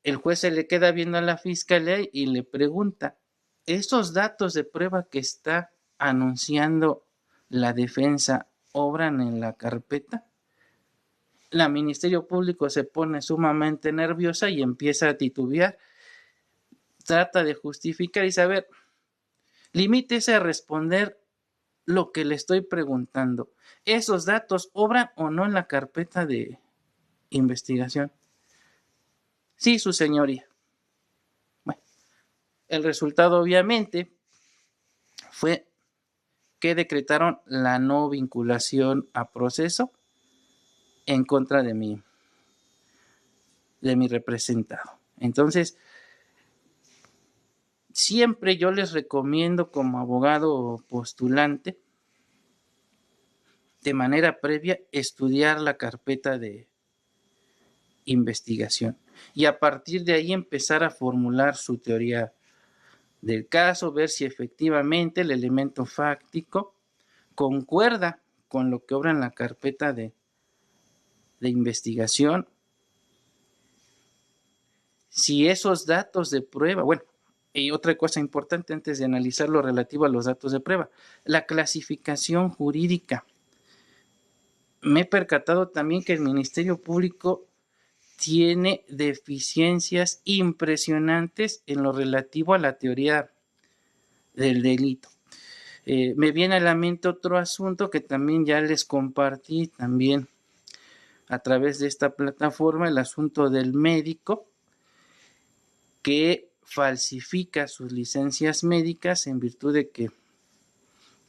El juez se le queda viendo a la fiscalía y le pregunta, ¿esos datos de prueba que está anunciando la defensa obran en la carpeta? La Ministerio Público se pone sumamente nerviosa y empieza a titubear. Trata de justificar y saber, limítese a responder lo que le estoy preguntando. ¿Esos datos obran o no en la carpeta de investigación? Sí, su señoría. Bueno, el resultado obviamente fue que decretaron la no vinculación a proceso en contra de mi representado. Entonces, siempre yo les recomiendo como abogado postulante, de manera previa, estudiar la carpeta de investigación y a partir de ahí empezar a formular su teoría del caso, ver si efectivamente el elemento fáctico concuerda con lo que obra en la carpeta de investigación. Si esos datos de prueba, bueno, y otra cosa importante antes de analizar lo relativo a los datos de prueba, la clasificación jurídica. Me he percatado también que el Ministerio Público tiene deficiencias impresionantes en lo relativo a la teoría del delito. Me viene a la mente otro asunto que también ya les compartí también a través de esta plataforma, el asunto del médico que falsifica sus licencias médicas en virtud de que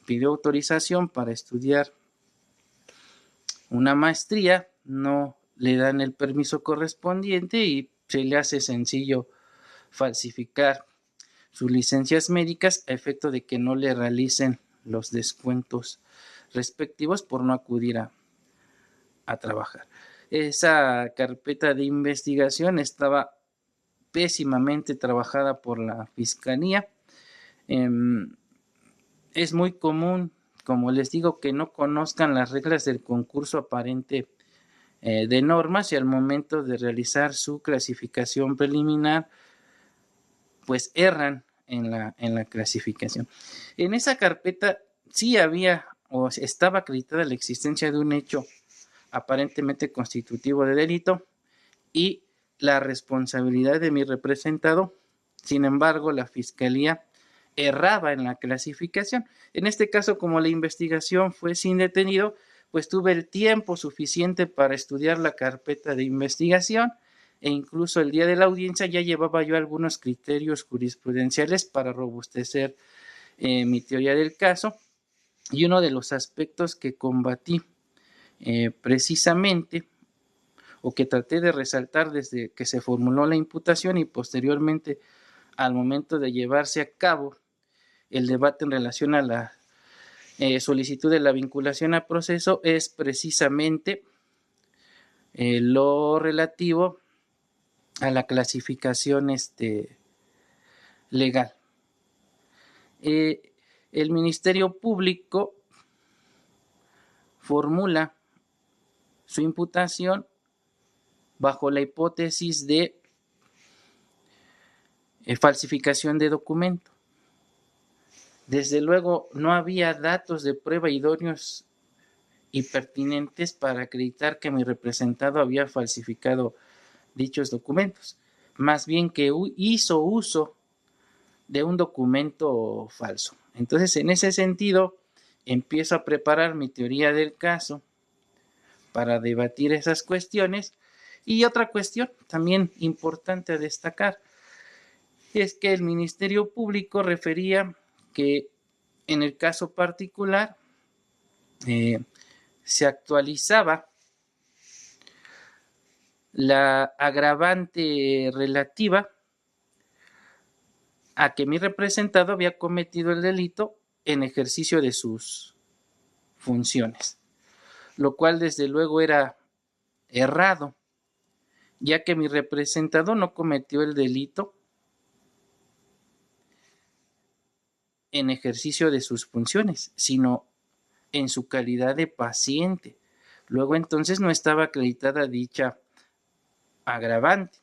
pidió autorización para estudiar una maestría, no le dan el permiso correspondiente y se le hace sencillo falsificar sus licencias médicas a efecto de que no le realicen los descuentos respectivos por no acudir a trabajar. Esa carpeta de investigación estaba pésimamente trabajada por la Fiscalía. Es muy común, como les digo, que no conozcan las reglas del concurso aparente de normas y al momento de realizar su clasificación preliminar, pues erran en la clasificación. En esa carpeta sí había o estaba acreditada la existencia de un hecho aparentemente constitutivo de delito y la responsabilidad de mi representado. Sin embargo, la Fiscalía erraba en la clasificación. En este caso, como la investigación fue sin detenido, pues tuve el tiempo suficiente para estudiar la carpeta de investigación e incluso el día de la audiencia ya llevaba yo algunos criterios jurisprudenciales para robustecer mi teoría del caso, y uno de los aspectos que combatí precisamente o que traté de resaltar desde que se formuló la imputación y posteriormente al momento de llevarse a cabo el debate en relación a la solicitud de la vinculación a proceso es precisamente lo relativo a la clasificación legal. El Ministerio Público formula su imputación bajo la hipótesis de falsificación de documento. Desde luego, no había datos de prueba idóneos y pertinentes para acreditar que mi representado había falsificado dichos documentos, más bien que hizo uso de un documento falso. Entonces, en ese sentido, empiezo a preparar mi teoría del caso para debatir esas cuestiones. Y otra cuestión también importante a destacar es que el Ministerio Público refería que en el caso particular se actualizaba la agravante relativa a que mi representado había cometido el delito en ejercicio de sus funciones, lo cual desde luego era errado, ya que mi representado no cometió el delito en ejercicio de sus funciones, sino en su calidad de paciente. Luego entonces no estaba acreditada dicha agravante.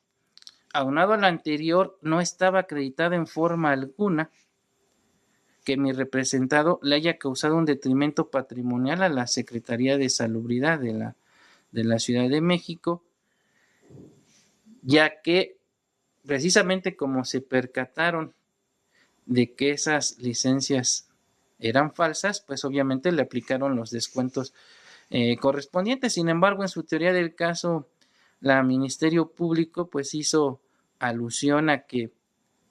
Aunado a lo anterior, no estaba acreditada en forma alguna que mi representado le haya causado un detrimento patrimonial a la Secretaría de Salubridad de la Ciudad de México, ya que precisamente como se percataron de que esas licencias eran falsas, pues obviamente le aplicaron los descuentos correspondientes. Sin embargo, en su teoría del caso, la Ministerio Público pues hizo alusión a que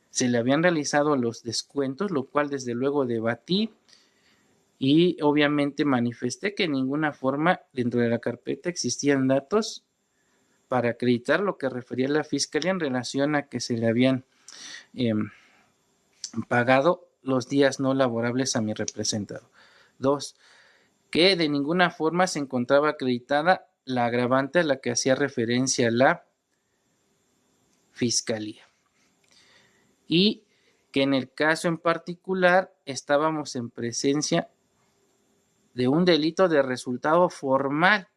se le habían realizado los descuentos, lo cual desde luego debatí y obviamente manifesté que en ninguna forma dentro de la carpeta existían datos para acreditar lo que refería la Fiscalía en relación a que se le habían pagado los días no laborables a mi representado. 2. Que de ninguna forma se encontraba acreditada la agravante a la que hacía referencia la Fiscalía. Y que en el caso en particular estábamos en presencia de un delito de resultado formal,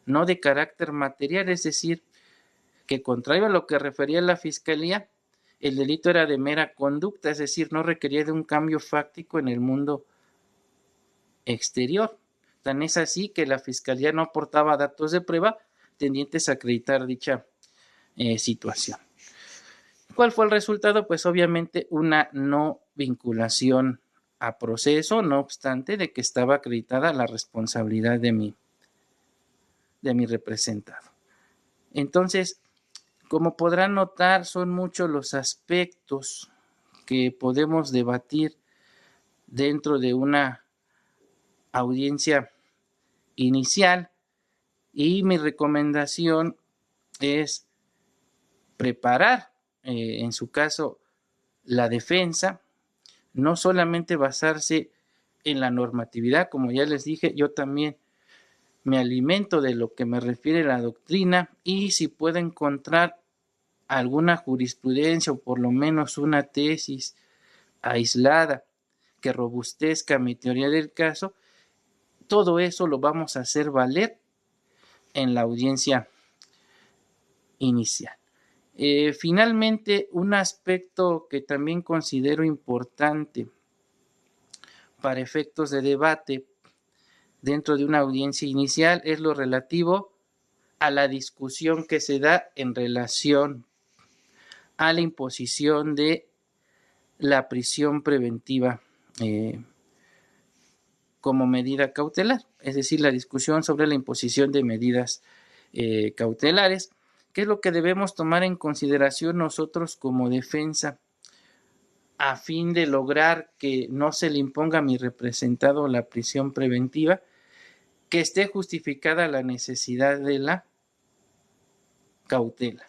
no de carácter material, es decir, que contrario a lo que refería la Fiscalía, el delito era de mera conducta, es decir, no requería de un cambio fáctico en el mundo exterior. Tan es así que la Fiscalía no aportaba datos de prueba tendientes a acreditar dicha situación. ¿Cuál fue el resultado? Pues obviamente una no vinculación a proceso, no obstante de que estaba acreditada la responsabilidad de mi representado. Entonces, como podrán notar, son muchos los aspectos que podemos debatir dentro de una audiencia inicial, y mi recomendación es preparar, en su caso, la defensa, no solamente basarse en la normatividad, como ya les dije, yo también me alimento de lo que me refiere la doctrina, y si puedo encontrar alguna jurisprudencia o por lo menos una tesis aislada que robustezca mi teoría del caso, todo eso lo vamos a hacer valer en la audiencia inicial. Finalmente, un aspecto que también considero importante para efectos de debate dentro de una audiencia inicial es lo relativo a la discusión que se da en relación a la imposición de la prisión preventiva como medida cautelar, es decir, la discusión sobre la imposición de medidas cautelares. ¿Qué es lo que debemos tomar en consideración nosotros como defensa a fin de lograr que no se le imponga a mi representado la prisión preventiva? Que esté justificada la necesidad de la cautela.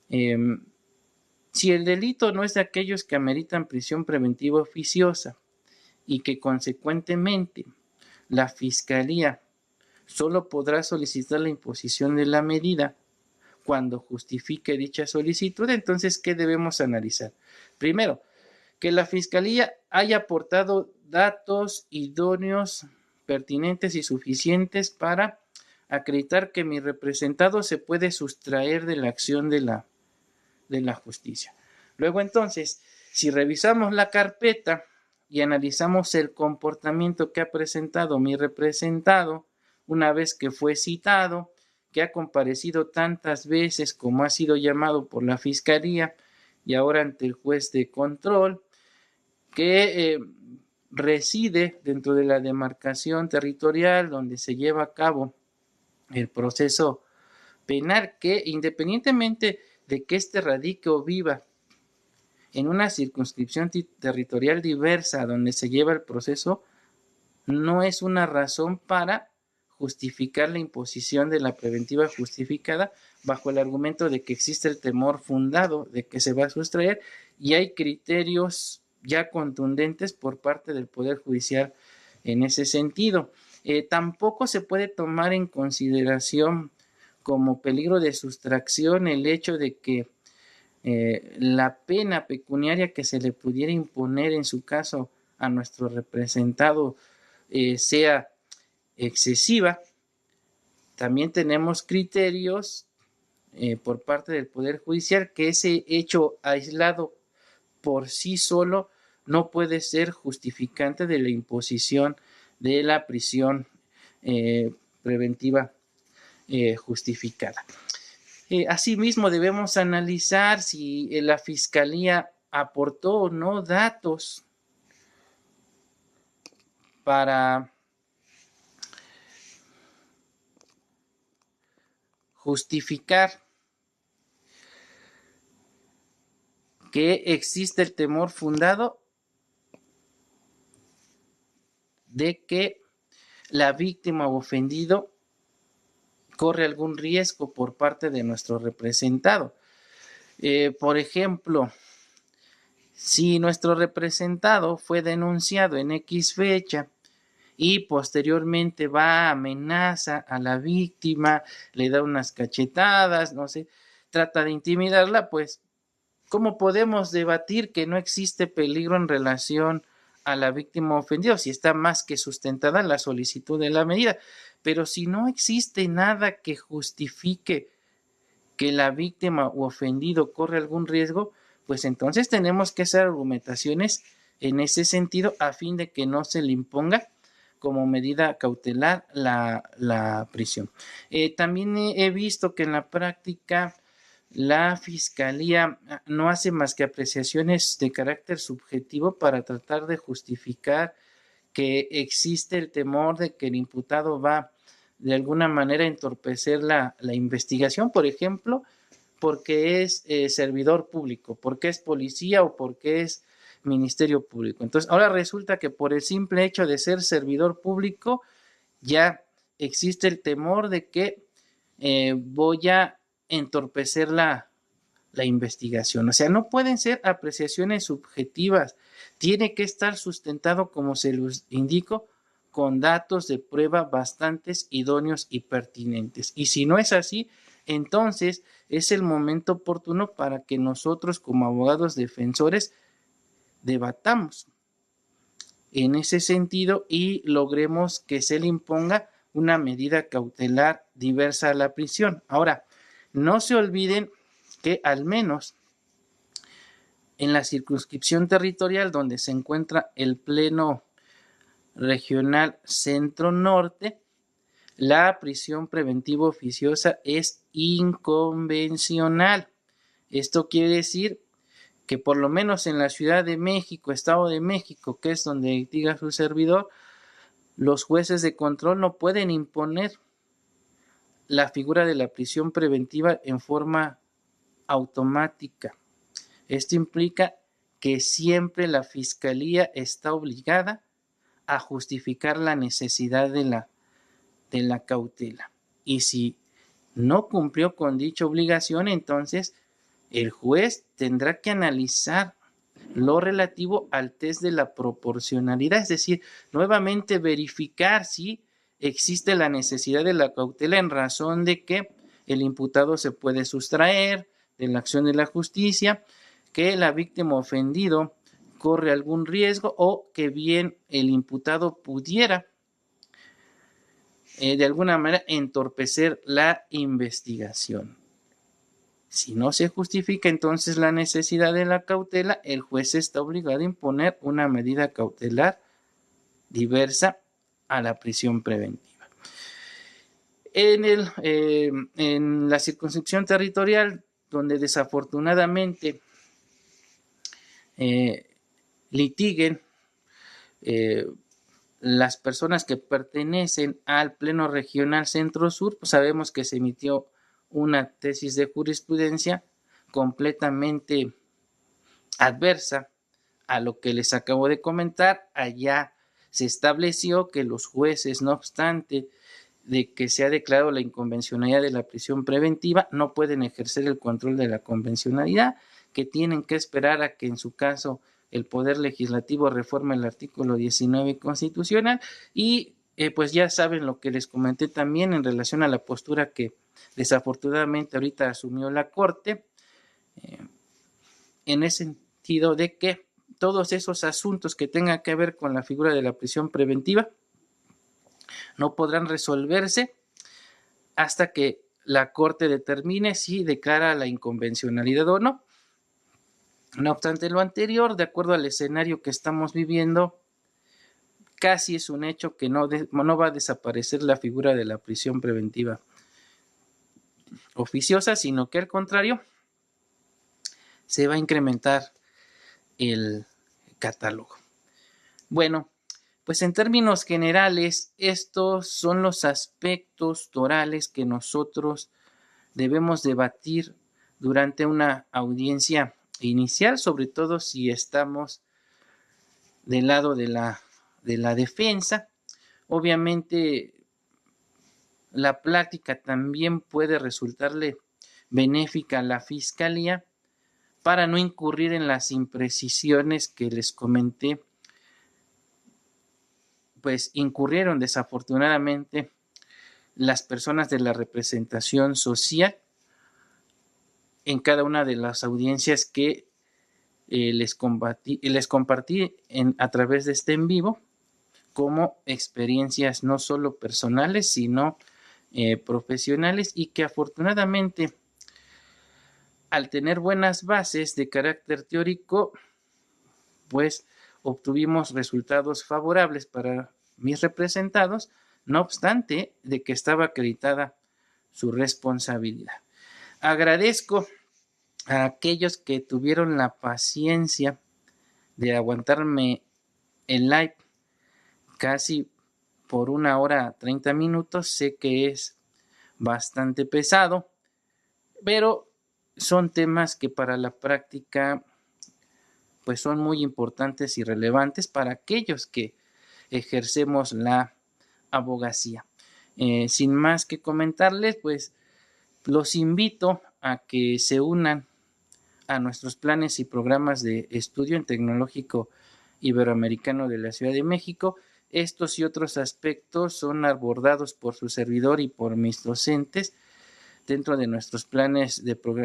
Si el delito no es de aquellos que ameritan prisión preventiva oficiosa y que consecuentemente la Fiscalía solo podrá solicitar la imposición de la medida cuando justifique dicha solicitud, entonces, ¿qué debemos analizar? Primero, que la Fiscalía haya aportado datos idóneos, pertinentes y suficientes para acreditar que mi representado se puede sustraer de la acción de la justicia. Luego, entonces, si revisamos la carpeta y analizamos el comportamiento que ha presentado mi representado una vez que fue citado, que ha comparecido tantas veces como ha sido llamado por la Fiscalía y ahora ante el juez de control, que reside dentro de la demarcación territorial donde se lleva a cabo el proceso penal, que independientemente de que éste radique o viva en una circunscripción territorial diversa donde se lleva el proceso, no es una razón para justificar la imposición de la preventiva justificada bajo el argumento de que existe el temor fundado de que se va a sustraer, y hay criterios ya contundentes por parte del Poder Judicial en ese sentido. Tampoco se puede tomar en consideración como peligro de sustracción el hecho de que la pena pecuniaria que se le pudiera imponer en su caso a nuestro representado sea excesiva. También tenemos criterios por parte del Poder Judicial que ese hecho aislado por sí solo no puede ser justificante de la imposición de la prisión preventiva justificada. Asimismo, debemos analizar si la Fiscalía aportó o no datos para justificar que existe el temor fundado de que la víctima o ofendido corre algún riesgo por parte de nuestro representado. Por ejemplo, si nuestro representado fue denunciado en X fecha y posteriormente va, amenaza a la víctima, le da unas cachetadas, no sé, trata de intimidarla, pues, ¿cómo podemos debatir que no existe peligro en relación a la víctima ofendida si está más que sustentada la solicitud de la medida? Pero si no existe nada que justifique que la víctima o ofendido corre algún riesgo, pues entonces tenemos que hacer argumentaciones en ese sentido a fin de que no se le imponga como medida cautelar la prisión. También he visto que en la práctica la Fiscalía no hace más que apreciaciones de carácter subjetivo para tratar de justificar que existe el temor de que el imputado va de alguna manera a entorpecer la investigación, por ejemplo, porque es servidor público, porque es policía o porque es ministerio público. Entonces, ahora resulta que por el simple hecho de ser servidor público ya existe el temor de que voy a entorpecer la investigación. O sea, no pueden ser apreciaciones subjetivas. Tiene que estar sustentado, como se los indico, con datos de prueba bastantes idóneos y pertinentes. Y si no es así, entonces es el momento oportuno para que nosotros como abogados defensores debatamos en ese sentido y logremos que se le imponga una medida cautelar diversa a la prisión. Ahora, no se olviden que al menos en la circunscripción territorial donde se encuentra el Pleno Regional Centro Norte, la prisión preventiva oficiosa es inconvencional. Esto quiere decir que por lo menos en la Ciudad de México, Estado de México, que es donde diga su servidor, los jueces de control no pueden imponer la figura de la prisión preventiva en forma automática. Esto implica que siempre la Fiscalía está obligada a justificar la necesidad de la cautela. Y si no cumplió con dicha obligación, entonces el juez tendrá que analizar lo relativo al test de la proporcionalidad, es decir, nuevamente verificar si existe la necesidad de la cautela en razón de que el imputado se puede sustraer de la acción de la justicia, que la víctima ofendido corre algún riesgo o que bien el imputado pudiera de alguna manera entorpecer la investigación. Si no se justifica entonces la necesidad de la cautela, el juez está obligado a imponer una medida cautelar diversa a la prisión preventiva. En la circunscripción territorial, donde desafortunadamente litiguen las personas que pertenecen al Pleno Regional Centro Sur, pues sabemos que se emitió una tesis de jurisprudencia completamente adversa a lo que les acabo de comentar. Allá se estableció que los jueces, no obstante de que se ha declarado la inconvencionalidad de la prisión preventiva, no pueden ejercer el control de la convencionalidad, que tienen que esperar a que en su caso el Poder Legislativo reforme el artículo 19 constitucional y pues ya saben lo que les comenté también en relación a la postura que desafortunadamente ahorita asumió la Corte, en ese sentido de que todos esos asuntos que tengan que ver con la figura de la prisión preventiva no podrán resolverse hasta que la Corte determine si declara la inconvencionalidad o no. No obstante lo anterior, de acuerdo al escenario que estamos viviendo, casi es un hecho que no va a desaparecer la figura de la prisión preventiva oficiosa, sino que al contrario, se va a incrementar el catálogo. Bueno, pues en términos generales, estos son los aspectos torales que nosotros debemos debatir durante una audiencia inicial, sobre todo si estamos del lado de la defensa. Obviamente, la plática también puede resultarle benéfica a la Fiscalía para no incurrir en las imprecisiones que les comenté, pues incurrieron desafortunadamente las personas de la representación social en cada una de las audiencias que les compartí a través de este en vivo como experiencias no solo personales, sino profesionales, y que afortunadamente al tener buenas bases de carácter teórico, pues obtuvimos resultados favorables para mis representados, no obstante de que estaba acreditada su responsabilidad. Agradezco a aquellos que tuvieron la paciencia de aguantarme el live casi por 1 hora 30 minutos. Sé que es bastante pesado, pero son temas que para la práctica pues son muy importantes y relevantes para aquellos que ejercemos la abogacía. Sin más que comentarles, pues los invito a que se unan a nuestros planes y programas de estudio en Tecnológico Iberoamericano de la Ciudad de México. Estos y otros aspectos son abordados por su servidor y por mis docentes dentro de nuestros planes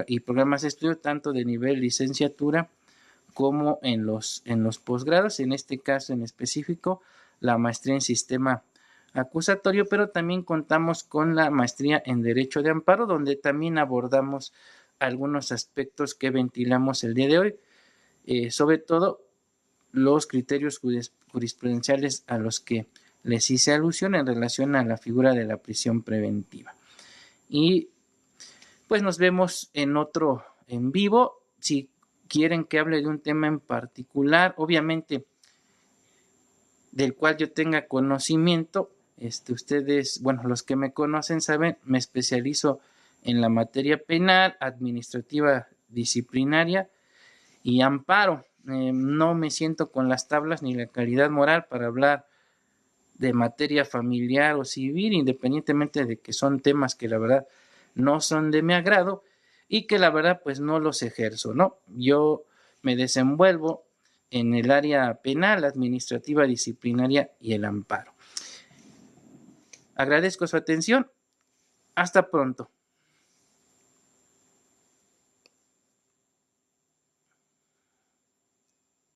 y programas de estudio, tanto de nivel licenciatura como en los posgrados, en este caso en específico, la maestría en sistema acusatorio, pero también contamos con la maestría en Derecho de Amparo, donde también abordamos algunos aspectos que ventilamos el día de hoy, sobre todo los criterios jurisprudenciales a los que les hice alusión en relación a la figura de la prisión preventiva. Y pues nos vemos en otro en vivo. Si quieren que hable de un tema en particular, obviamente del cual yo tenga conocimiento, ustedes, bueno, los que me conocen saben, me especializo en la materia penal, administrativa, disciplinaria y amparo. No me siento con las tablas ni la calidad moral para hablar de materia familiar o civil, independientemente de que son temas que la verdad no son de mi agrado y que la verdad pues no los ejerzo, ¿no? Yo me desenvuelvo en el área penal, administrativa, disciplinaria y el amparo. Agradezco su atención. Hasta pronto.